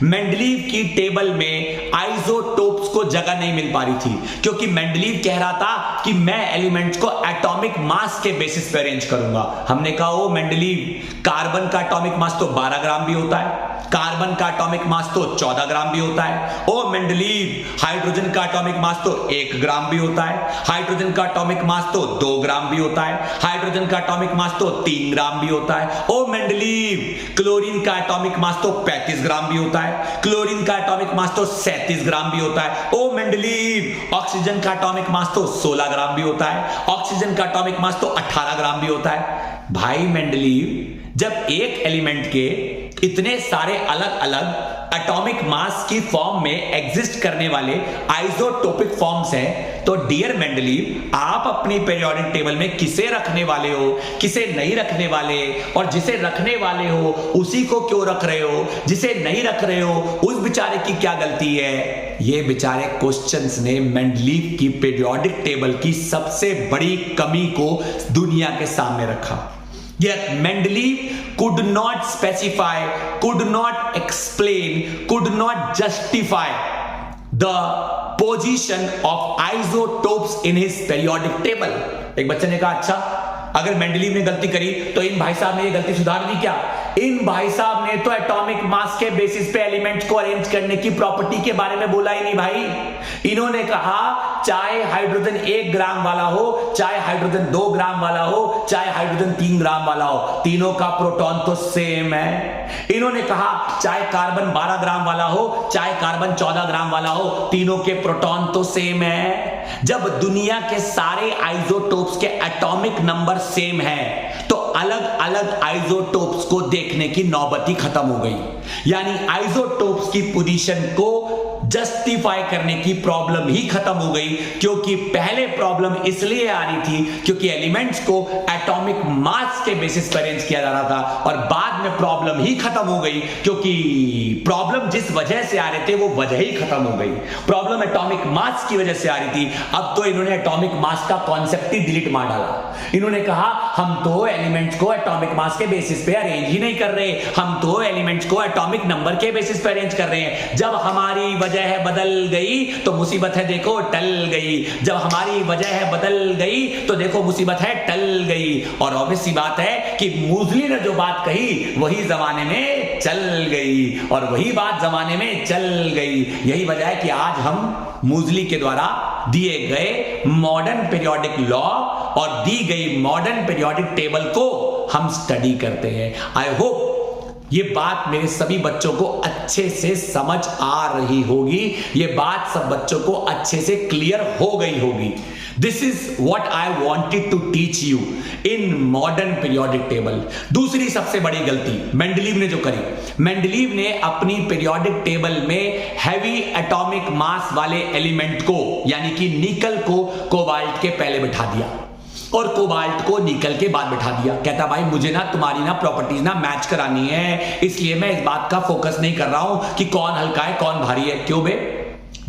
मेंडलीव की टेबल में आइसोटोप्स को जगह नहीं मिल पा रही थी, क्योंकि मेंडलीव कह रहा था कि मैं एलिमेंट्स को एटॉमिक मास के बेसिस पे अरेंज करूंगा। हमने कहा ओ मेंडलीव, कार्बन का एटॉमिक मास तो 12 ग्राम भी होता है, कार्बन का एटॉमिक मास तो 14 ग्राम भी होता है। ओ मेंडलीव, हाइड्रोजन का एटॉमिक मास तो 1 ग्राम भी होता है, हाइड्रोजन का एटॉमिक मास तो 2 ग्राम भी होता है, हाइड्रोजन का एटॉमिक मास तो 3 ग्राम भी होता है। ओ मेंडलीव, क्लोरीन का एटॉमिक मास तो 35 ग्राम भी होता है, क्लोरीन का एटॉमिक मास तो 37 ग्राम भी होता है। ओ मेंडलीव, ऑक्सीजन का एटॉमिक मास तो 16 ग्राम भी होता है, ऑक्सीजन का एटॉमिक मास तो 18 ग्राम भी होता है। भाई मेंडलीव, जब एक एलिमेंट के इतने सारे अलग अलग एटॉमिक मास की फॉर्म में एग्जिस्ट करने वाले आइसोटोपिक फॉर्म्स हैं, तो डियर मेंडलीव, आप अपनी पीरियोडिक टेबल में किसे रखने वाले हो, किसे नहीं रखने वाले, और जिसे रखने वाले हो उसी को क्यों रख रहे हो, जिसे नहीं रख रहे हो उस बेचारे की क्या गलती है? ये बेचारे क्वेश्चंस ने मेंडलीव की पीरियोडिक टेबल की सबसे बड़ी कमी को दुनिया के सामने रखा। Yet Mendeleev could not specify, could not explain, could not justify the position of isotopes in his periodic table. एक बच्चे ने कहा, अच्छा अगर मेंडलीव ने गलती करी तो इन भाई साहब ने ये गलती सुधार दी क्या? इन भाई साहब ने तो एटॉमिक मास के बेसिस पे एलिमेंट्स को अरेंज करने की प्रॉपर्टी के बारे में बोला ही नहीं भाई। इन्होंने कहा चाहे हाइड्रोजन 1 ग्राम वाला हो, चाहे हाइड्रोजन 2 ग्राम वाला हो, चाहे हाइड्रोजन 3 ग्राम वाला हो, तीनों का प्रोटॉन तो सेम है। इन्होंने कहा चाहे कार्बन 12 ग्राम वाला हो, चाहे कार्बन 14 ग्राम वाला हो, तीनों के प्रोटॉन तो सेम है। जब दुनिया के सारे आइसोटोप्स के एटॉमिक नंबर सेम है तो अलग अलग आइसोटोप्स को देखने की नौबत ही खत्म हो गई। यानी आइसोटोप्स की पोजीशन को जस्टिफाई करने की प्रॉब्लम ही खत्म हो गई, क्योंकि पहले प्रॉब्लम इसलिए आ रही थी क्योंकि एलिमेंट्स को एटॉमिक मास के बेसिस पर अरेंज किया जा रहा था, और बाद में प्रॉब्लम ही खत्म हो गई क्योंकि प्रॉब्लम जिस वजह से आ रहे थे वो वजह ही खत्म हो गई। प्रॉब्लम एटॉमिक मास की वजह से आ रही थी, अब तो इन्होंने एटॉमिक मास का कॉन्सेप्ट ही डिलीट मार डाला। इन्होंने कहा हम तो एलिमेंट्स को एटॉमिक मास के बेसिस पे अरेंज ही नहीं कर रहे, हम तो एलिमेंट्स को एटॉमिक नंबर के बेसिस पे अरेंज कर रहे हैं। जब हमारी वजह है बदल गई तो मुसीबत है देखो टल गई, जब हमारी वजह है बदल गई तो देखो मुसीबत है टल गई। और ऑब्वियस सी बात है कि मूजली ने जो बात कही वही जमाने में चल गई, और वही बात जमाने में चल गई। यही वजह है कि आज हम मूजली के द्वारा दिए गए मॉडर्न पीरियोडिक लॉ और दी गई मॉडर्न पीरियोडिक टेबल को हम स्टडी करते हैं। आई होप ये बात मेरे सभी बच्चों को अच्छे से समझ आ रही होगी, ये बात सब बच्चों को अच्छे से क्लियर हो गई होगी। This is what I wanted to teach you in modern periodic table. दूसरी सबसे बड़ी गलती मेंडलीव ने जो करी, मेंडलीव ने अपनी पीरियोडिक टेबल में हैवी एटॉमिक मास वाले एलिमेंट को यानी कि निकल को कोबाल्ट के पहले बिठा दिया और कोबाल्ट को निकल के बाद बिठा दिया। कहता भाई मुझे ना तुम्हारी ना प्रॉपर्टीज ना मैच करानी है, इसलिए मैं इस बात का फोकस नहीं कर रहा हूं कि कौन हल्का है कौन भारी है। क्यों बे?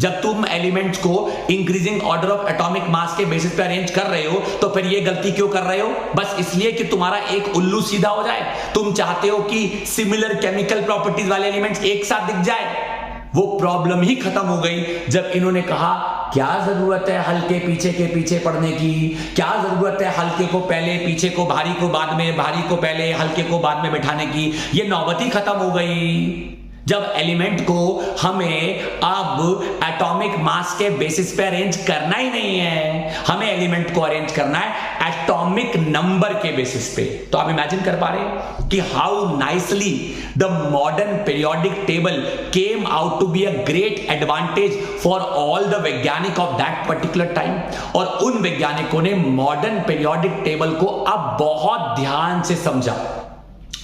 जब तुम एलिमेंट्स को increasing order of atomic mass के बेसिस पे अरेंज कर रहे हो तो फिर ये गलती क्यों कर रहे हो? बस इसलिए कि तुम्हारा एक उल्लू सीधा हो जाए। तुम चाहते हो कि सिमिलर केमिकल प्रॉपर्टीज वाले एलिमेंट्स एक साथ दिख जाए। वो प्रॉब्लम ही खत्म हो गई जब इन्होंने कहा क्या जरूरत है हल्के पीछे के पीछे पढ़ने की, क्या जरूरत है हल्के को पहले पीछे को भारी को बाद में, भारी को पहले हल्के को बाद में बिठाने की। ये नौबत ही खत्म हो गई जब एलिमेंट को हमें अब एटॉमिक मास के बेसिस पे अरेंज करना ही नहीं है, हमें एलिमेंट को अरेंज करना है एटॉमिक नंबर के बेसिस पे। तो आप इमेजिन कर पा रहे हैं कि how nicely the modern periodic table came out to be a great advantage for all the वैज्ञानिक ऑफ दैट पर्टिकुलर टाइम। और उन वैज्ञानिकों ने मॉडर्न पीरियोडिक टेबल को अब बहुत ध्यान से समझा,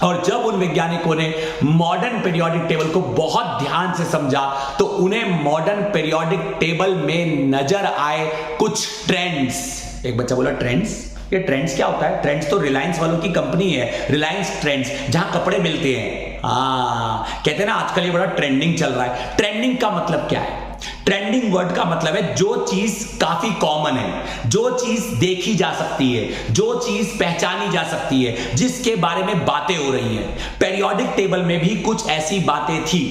और जब उन वैज्ञानिकों ने मॉडर्न पीरियोडिक टेबल को बहुत ध्यान से समझा तो उन्हें मॉडर्न पीरियोडिक टेबल में नजर आए कुछ ट्रेंड्स। एक बच्चा बोला ट्रेंड्स? ये ट्रेंड्स क्या होता है? ट्रेंड्स तो रिलायंस वालों की कंपनी है, रिलायंस ट्रेंड्स, जहां कपड़े मिलते हैं। कहते हैं ना आजकल ये बड़ा ट्रेंडिंग चल रहा है। ट्रेंडिंग का मतलब क्या है? ट्रेंडिंग वर्ड का मतलब है जो चीज काफी कॉमन है, जो चीज देखी जा सकती है, जो चीज पहचानी जा सकती है, जिसके बारे में बातें हो रही हैं। पीरियोडिक टेबल में भी कुछ ऐसी बातें थी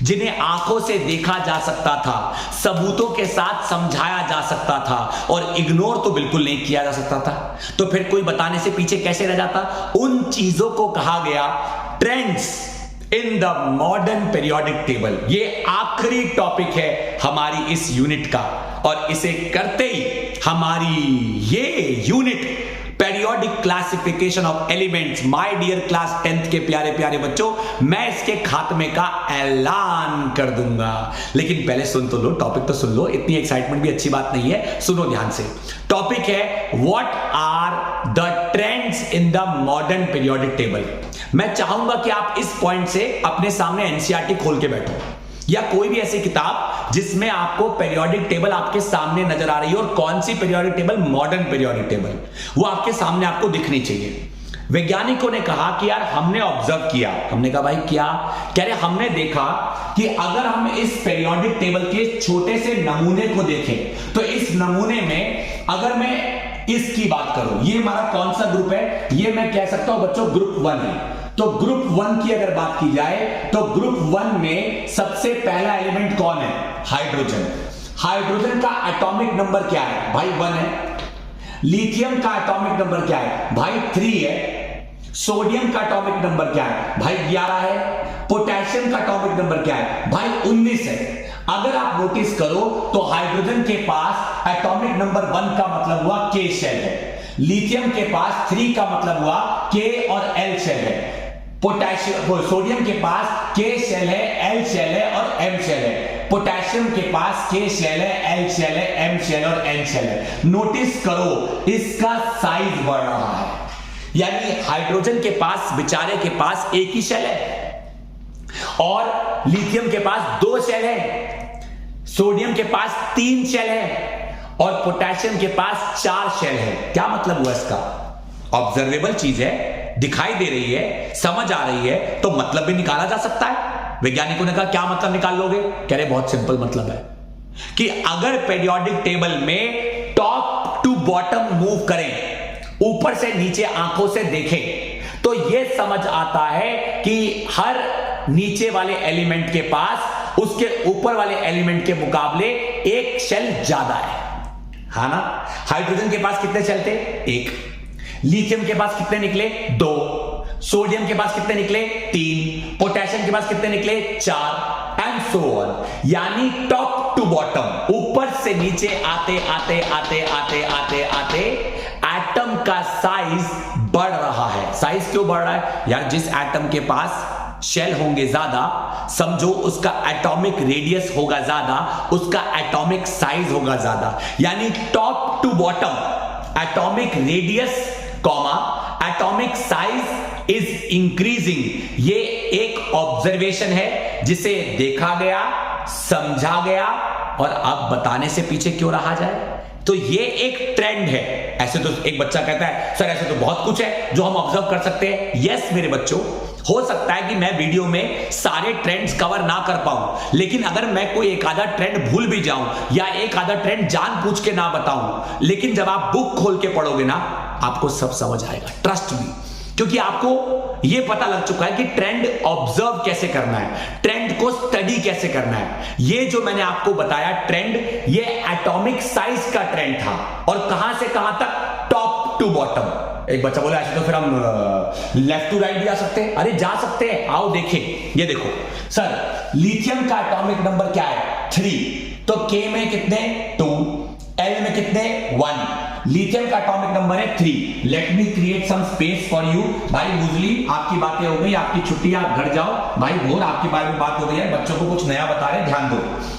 जिन्हें आंखों से देखा जा सकता था, सबूतों के साथ समझाया जा सकता था, और इग्नोर तो बिल्कुल नहीं किया जा सकता था। तो फिर कोई बताने से पीछे कैसे रह जाता? उन चीजों को कहा गया trends in the modern periodic table. ये आखिरी टॉपिक है हमारी इस यूनिट का, और इसे करते ही हमारी ये unit periodic classification of elements, my dear class 10th के प्यारे प्यारे बच्चों, मैं इसके खात्मे का ऐलान कर दूंगा। लेकिन पहले सुन तो लो, टॉपिक तो सुन लो, इतनी एक्साइटमेंट भी अच्छी बात नहीं है, सुनो ध्यान से। टॉपिक है what are the trends in the modern periodic table. मैं चाहूंगा कि आप इस पॉइंट से अपने सामने एनसीईआरटी खोल के बैठो, या कोई भी ऐसी किताब जिसमें आपको पीरियोडिक टेबल आपके सामने नजर आ रही है, और कौन सी periodic table, modern periodic table, वो आपके सामने आपको दिखनी चाहिए। वैज्ञानिकों ने कहा कि यार हमने ऑब्जर्व किया, हमने कहा भाई क्या, कह रहे हमने देखा कि अगर हम इस पीरियोडिक टेबल के छोटे से नमूने को देखें, तो इस नमूने में अगर मैं इसकी बात करूं, ये हमारा कौन सा ग्रुप है, ये मैं कह सकता हूं बच्चों ग्रुप 1 है। तो ग्रुप 1 की अगर बात की जाए तो ग्रुप 1 में सबसे पहला एलिमेंट कौन है, हाइड्रोजन। हाइड्रोजन का एटॉमिक नंबर क्या है भाई, 1 है। लिथियम का एटॉमिक नंबर क्या है भाई, 3 है। सोडियम का एटॉमिक नंबर क्या है भाई, 11 है। पोटेशियम का एटॉमिक नंबर क्या है भाई, 19 है। अगर आप नोटिस करो तो हाइड्रोजन के पास एटॉमिक नंबर 1 का मतलब हुआ K शेल है, लिथियम के पास 3 का मतलब हुआ K और L शेल है, पोटेशियम सोडियम के पास K शेल है, L शेल है और M शेल है, पोटेशियम के पास K शेल है, L शेल है, M शेल और N शेल है। नोटिस करो इसका साइज बढ़ रहा है, यानी हाइड्रोजन के पास, बेचारे के पास एक ही शेल है, और लिथियम के पास 2 शेल है, सोडियम के पास 3 शेल है और पोटेशियम के पास 4 शेल है। क्या मतलब हुआ इसका, ऑब्जर्वेबल चीज है, दिखाई दे रही है, समझ आ रही है, तो मतलब भी निकाला जा सकता है। वैज्ञानिकों ने कहा क्या मतलब निकाल लोगे, कह रहे बहुत सिंपल मतलब है कि अगर पीरियोडिक टेबल में टॉप टू बॉटम मूव करें, ऊपर से नीचे आंखों से देखें, तो यह समझ आता है कि हर नीचे वाले एलिमेंट के पास उसके ऊपर वाले एलिमेंट के मुकाबले एक शेल ज्यादा है ना। हाइड्रोजन के पास कितने शेल थे, 1। लिथियम के पास कितने निकले, 2। सोडियम के पास कितने निकले, 3। पोटेशियम के पास कितने निकले, 4 एंड सो ऑन। यानी टॉप टू बॉटम, ऊपर से नीचे आते आते आते आते आते आते एटम का साइज बढ़ रहा है। साइज क्यों बढ़ रहा है यार, जिस एटम के पास शेल होंगे ज्यादा, समझो उसका एटॉमिक रेडियस होगा ज्यादा, उसका एटॉमिक साइज होगा ज्यादा। यानी top to bottom atomic radius comma atomic size is increasing. ये एक ऑब्जर्वेशन है जिसे देखा गया, समझा गया, और अब बताने से पीछे क्यों रहा जाए। तो ये एक ट्रेंड है। ऐसे तो एक बच्चा कहता है सर ऐसे तो बहुत कुछ है जो हम ऑब्जर्व कर सकते हैं। यस मेरे बच्चों, हो सकता है कि मैं वीडियो में सारे ट्रेंड्स कवर ना कर पाऊं, लेकिन अगर मैं कोई एक आधा ट्रेंड भूल भी जाऊं या एक आधा ट्रेंड जानबूझ के ना बताऊं, लेकिन जब आप बुक खोल के पढ़ोगे ना, आपको सब समझ आएगा, ट्रस्ट मी। क्योंकि आपको यह पता लग चुका है कि ट्रेंड ऑब्जर्व कैसे करना है, ट्रेंड को स्टडी कैसे करना है। ये जो मैंने आपको बताया ट्रेंड, ये एटॉमिक साइज का ट्रेंड था, और कहां से कहां तक, टॉप टू बॉटम। एक बच्चा बोला ऐसे तो फिर हम लेफ्ट टू राइट भी जा सकते हैं। अरे जा सकते हैं, आओ देखें। ये देखो सर, लिथियम का एटॉमिक नंबर क्या है, 3। तो K में कितने, 2, L में कितने, 1। लिथियम का एटॉमिक नंबर है 3। Let me create some space for you. भाई मुजली आपकी बातें हो गई, आपकी छुट्टी, आप घर जाओ। भाई भोर आपके बारे में बात हो गई है, बच्चों को कुछ नया बता रहे, ध्यान दो।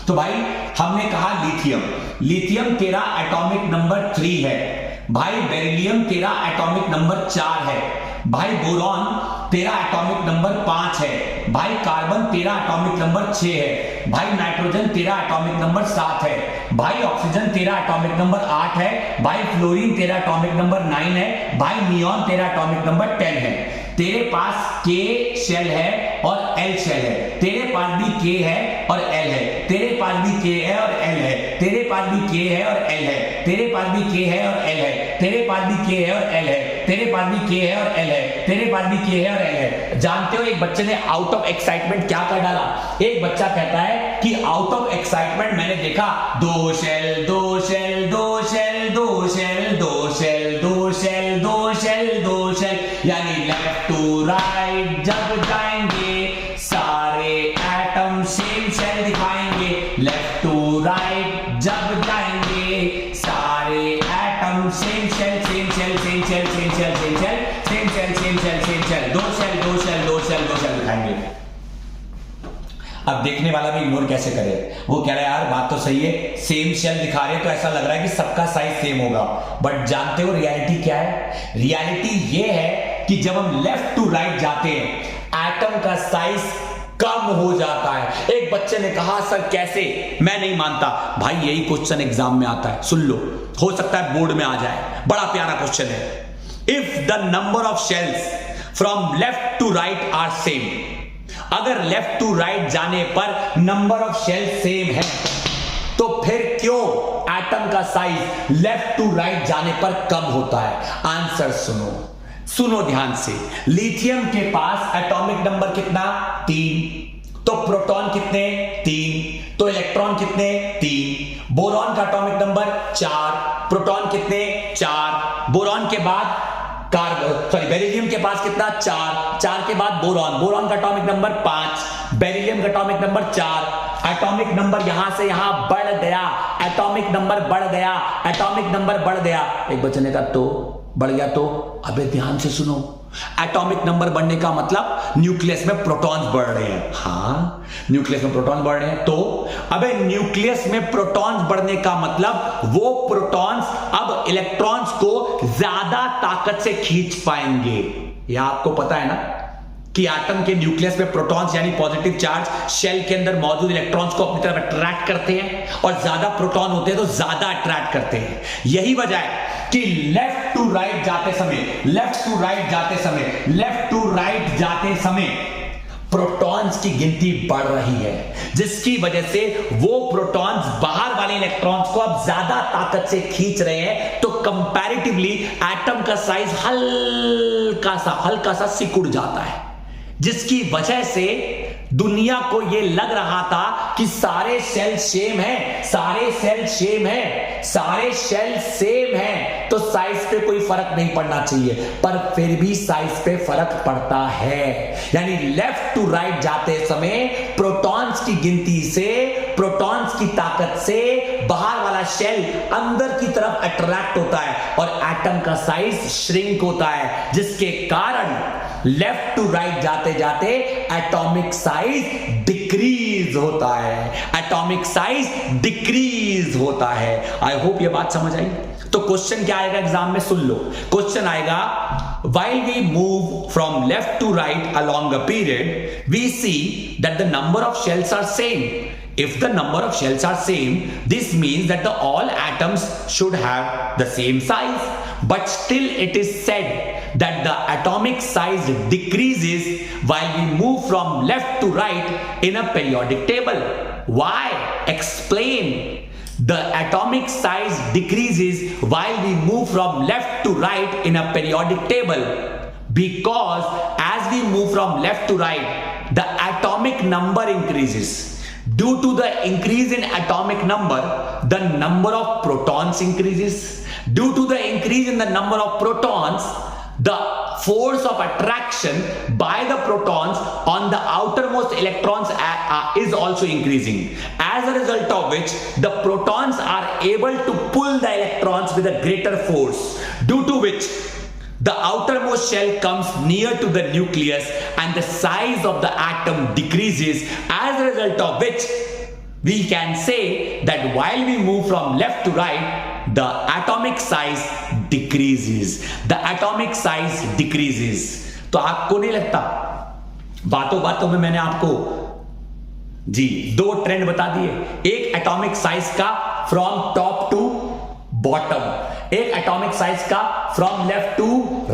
तो भाई हमने कहा लिथियम, लिथियम तेरा एटॉमिक नंबर 3 है। भाई बेरिलियम तेरा एटॉमिक नंबर 4 है। भाई बोरॉन तेरा एटॉमिक नंबर 5 है। भाई कार्बन तेरा एटॉमिक नंबर 6 है। भाई नाइट्रोजन तेरा एटॉमिक नंबर 7 है। भाई ऑक्सीजन तेरा एटॉमिक नंबर 8 है। भाई फ्लोरीन तेरा एटॉमिक नंबर 9 है। भाई नियॉन तेरा एटॉमिक नंबर 10 है। तेरे पास K शेल है और L शेल है। तेरे पास भी K है और L है। तेरे पास भी K है और L है। तेरे पास भी K है और L है। तेरे पास भी K है और L है। तेरे पास भी K है और L है। तेरे पास भी K है और L है। तेरे पास भी K है और L है। जानते हो एक बच्चे ने आउट ऑफ एक्साइटमेंट क्या कर डाला? एक बच्चा कहता है कि आउट ऑफ एक्साइटमेंट मैंने देखा 2 shell 2 shell 2 shell 2 shell 2 shell 2 shell 2 shell 2 shell, यानी लेफ्ट टू राइट जब जाएंगे सारे एटम सेम शेल दिखाएंगे। लेफ्ट टू राइट जब जाएंगे सारे atom same shell same shell same shell same shell same shell same shell same shell same shell 2 shell 2 shell 2 shell 2 shell दिखाएंगे। अब देखने वाला भी इग्नोर कैसे करे? वो कह रहा है यार बात तो सही है, सेम शेल दिखा रहे तो ऐसा लग रहा है कि सबका साइज सेम होगा, बट जानते हो रियलिटी क्या है? रियलिटी ये है कि जब हम लेफ्ट टू राइट जाते हैं एटम का साइज कम हो जाता है। एक बच्चे ने कहा सर कैसे, मैं नहीं मानता। भाई यही क्वेश्चन एग्जाम में आता है, सुन लो, हो सकता है बोर्ड में आ जाए, बड़ा प्यारा क्वेश्चन है। If the number of shells from left to right are same, अगर लेफ्ट टू राइट जाने पर नंबर ऑफ शेल्स सेम है तो फिर क्यों एटम का साइज लेफ्ट टू राइट जाने पर कम होता है? आंसर सुनो ध्यान से। लिथियम के पास एटॉमिक नंबर कितना? 3। तो प्रोटॉन कितने? 3। तो इलेक्ट्रॉन कितने? 3। बोरॉन का एटॉमिक नंबर 4। प्रोटॉन कितने? 4। बोरॉन के बाद बेरिलियम के पास कितना? 4 के बाद बोरॉन का एटॉमिक नंबर 5, बेरिलियम का एटॉमिक नंबर 4। एटॉमिक नंबर यहां से यहां बढ़ गया, एटॉमिक नंबर बढ़ गया, एटॉमिक नंबर बढ़ गया। एक बच्चे ने कहा तो बढ़ गया तो? अबे ध्यान से सुनो, एटॉमिक नंबर बढ़ने का मतलब न्यूक्लियस में प्रोटॉन्स बढ़ रहे हैं। हाँ, न्यूक्लियस में प्रोटॉन्स बढ़ रहे हैं तो अबे न्यूक्लियस में प्रोटॉन्स बढ़ने का मतलब वो प्रोटॉन्स अब इलेक्ट्रॉन्स को ज्यादा ताकत से खींच पाएंगे। यह आपको पता है ना कि एटम के न्यूक्लियस में प्रोटॉन्स यानी पॉजिटिव चार्ज शेल के अंदर मौजूद इलेक्ट्रॉन्स को अपनी तरफ अट्रैक्ट करते हैं और ज्यादा प्रोटॉन होते हैं तो ज्यादा अट्रैक्ट करते हैं। यही वजह है कि लेफ्ट टू राइट जाते समय प्रोटॉन्स की गिनती बढ़ रही है, जिसकी वजह से वो प्रोटॉन्स बाहर वाले इलेक्ट्रॉन्स को अब ज्यादा ताकत से खींच रहे हैं। तो कंपैरेटिवली एटम का साइज हल्का सा सिकुड़ जाता है, जिसकी वजह से दुनिया को यह लग रहा था कि सारे सेल सेम है तो साइज पे कोई फर्क नहीं पड़ना चाहिए, पर फिर भी साइज पे फर्क पड़ता है। यानी लेफ्ट टू राइट जाते समय प्रोटॉन्स की गिनती से, प्रोटॉन्स की ताकत से बाहर वाला शेल अंदर की तरफ अट्रैक्ट होता है और एटम का साइज श्रिंक होता है, जिसके कारण लेफ्ट टू राइट जाते जाते एटॉमिक साइज डिक्रीज होता है। आई होप ये बात समझ आई। तो क्वेश्चन क्या आएगा एग्जाम में, सुन लो। क्वेश्चन आएगा, while we move from left to right along a period, we see that the number of shells are same. If the number of shells are same, this means that all atoms should have the same size. But still it is said that the atomic size decreases while we move from left to right in a periodic table. Why? Explain. The atomic size decreases while we move from left to right in a periodic table because as we move from left to right, the atomic number increases. Due to the increase in atomic number, the number of protons increases. Due to the increase in the number of protons, the force of attraction by the protons on the outermost electrons is also increasing. As a result of which, the protons are able to pull the electrons with a greater force, due to which the outermost shell comes near to the nucleus and the size of the atom decreases. As a result of which, we can say that while we move from left to right, the atomic size decreases. तो आपको नहीं लगता, बातों बातों में मैंने आपको जी 2 ट्रेंड बता दिए, एक एटॉमिक साइज का फ्रॉम टॉप टू बॉटम, एक एटॉमिक साइज का फ्रॉम लेफ्ट टू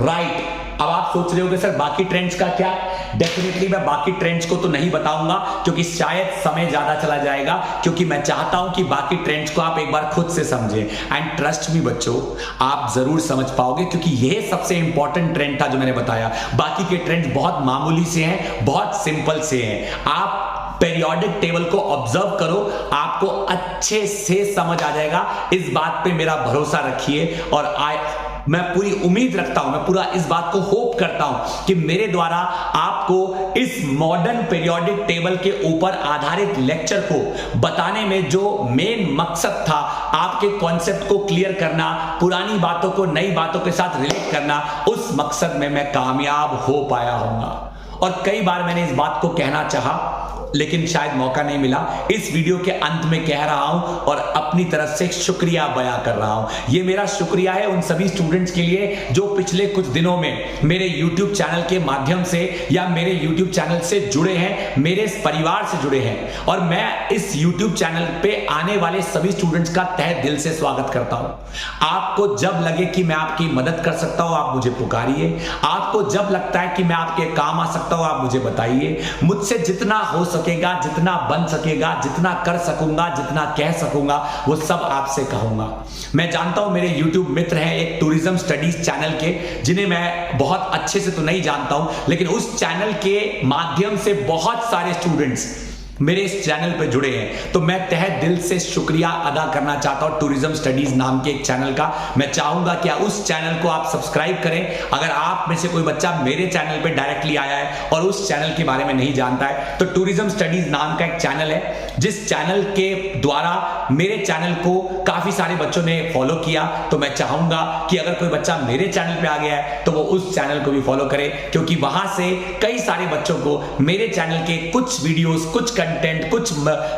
राइट। अब आप सोच रहे होंगे सर बाकी ट्रेंड्स का क्या? डेफिनेटली मैं बाकी ट्रेंड्स को तो नहीं बताऊंगा क्योंकि शायद समय ज्यादा चला जाएगा, क्योंकि मैं चाहता हूं कि बाकी ट्रेंड्स को आप एक बार खुद से समझें। एंड ट्रस्ट मी बच्चों, आप जरूर समझ पाओगे क्योंकि यह सबसे इंपॉर्टेंट ट्रेंड था जो मैंने बताया। बाकी के ट्रेंड्स बहुत मामूली से हैं, बहुत सिंपल से हैं। आप पीरियोडिक टेबल को ऑब्जर्व करो, आपको अच्छे से समझ आ जाएगा। इस बात पे मेरा भरोसा रखिए और मैं पूरी उम्मीद रखता हूं, मैं पूरा इस बात को होप करता हूं कि मेरे द्वारा आपको इस मॉडर्न पीरियोडिक टेबल के ऊपर आधारित लेक्चर को बताने में जो मेन मकसद था, आपके कॉन्सेप्ट को क्लियर करना, पुरानी बातों को नई बातों के साथ रिलेट करना, उस मकसद में मैं कामयाब हो पाया हूंगा। और कई बार मैंने इस बात को कहना चाहा लेकिन शायद मौका नहीं मिला। इस वीडियो के अंत में कह रहा हूं और अपनी तरफ से शुक्रिया बयां कर रहा हूं। यह मेरा शुक्रिया है उन सभी स्टूडेंट्स के लिए जो पिछले कुछ दिनों में मेरे YouTube चैनल के माध्यम से या मेरे YouTube चैनल से जुड़े हैं, मेरे इस परिवार से जुड़े हैं। और मैं इस YouTube चैनल पे आने वाले सभी स्टूडेंट्स का तहे दिल से स्वागत करता हूं। आपको जब लगे कि मैं आपकी मदद कर सकता हूं, आप मुझे पुकारिए। आपको जब लगता है कि मैं आपके काम आ सकता हूं, आप मुझे बताइए। मुझसे जितना हो सकेगा, जितना बन सकेगा, जितना कर सकूंगा, जितना कह सकूंगा, वो सब आपसे कहूंगा। मैं जानता हूं मेरे YouTube मित्र हैं एक टूरिज्म स्टडीज चैनल के, जिन्हें मैं बहुत अच्छे से तो नहीं जानता हूं, लेकिन उस चैनल के माध्यम से बहुत सारे स्टूडेंट्स मेरे इस चैनल पे जुड़े हैं। तो मैं तहे दिल से शुक्रिया अदा करना चाहता हूं टूरिज्म स्टडीज नाम के एक चैनल का। मैं चाहूंगा कि उस चैनल को आप सब्सक्राइब करें। अगर आप में से कोई बच्चा मेरे चैनल पे डायरेक्टली आया है और उस चैनल के बारे में नहीं जानता है, तो टूरिज्म स्टडीज नाम का एक चैनल है, जिस चैनल के द्वारा मेरे चैनल को काफी सारे बच्चों ने फॉलो किया। तो मैं चाहूंगा कि अगर कोई बच्चा मेरे चैनल पे आ गया है तो वो उस चैनल को भी फॉलो करे, क्योंकि वहां से कई सारे बच्चों को मेरे चैनल के कुछ वीडियोस, कुछ कंटेंट, कुछ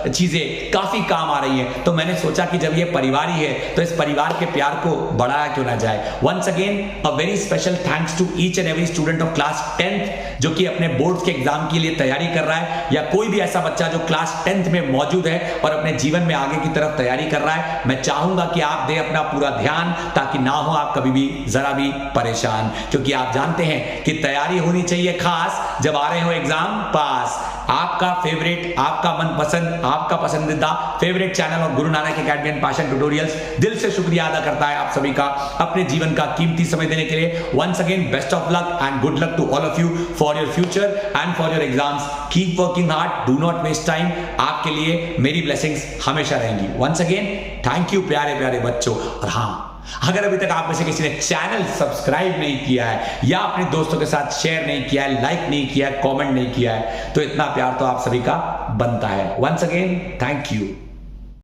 चीजें काफी काम आ रही हैं। तो मैंने सोचा कि जब ये परिवार ही है तो इस परिवार के प्यार को बढ़ाया क्यों ना जाए। Once again a very special thanks to each and every student of class 10th जो कि अपने बोर्ड के एग्जाम के लिए तैयारी कर रहा है, या कोई भी ऐसा बच्चा जो क्लास 10th में मौजूद है और अपने जीवन में आगे की तरफ तैयारी कर रहा है। मैं चाहूंगा कि आप दें अपना पूरा ध्यान, ताकि ना हो आप कभी भी जरा भी परेशान, क्योंकि आप जानते हैं कि तैयारी होनी चाहिए खास जब आ रहे हो एग्जाम पास। आपका फेवरेट, आपका मनपसंद, आपका पसंदीदा favourite channel of Guru Nanak Academy and Passion tutorials दिल से शुक्रिया अदा करता है आप सभी का अपने जीवन का कीमती समय देने के लिए। Once again best of luck and good luck to all of you for your future and for your exams. Keep working hard, do not waste time. आपके लिए मेरी ब्लेसिंग्स हमेशा रहेंगी। वंस अगेन थैंक यू प्यारे प्यारे बच्चों। और हाँ, अगर अभी तक आप में से किसी ने चैनल सब्सक्राइब नहीं किया है या अपने दोस्तों के साथ शेयर नहीं किया है, लाइक नहीं किया है, कमेंट नहीं किया है, तो इतना प्यार तो आप सभी का बनता है। Once again thank you.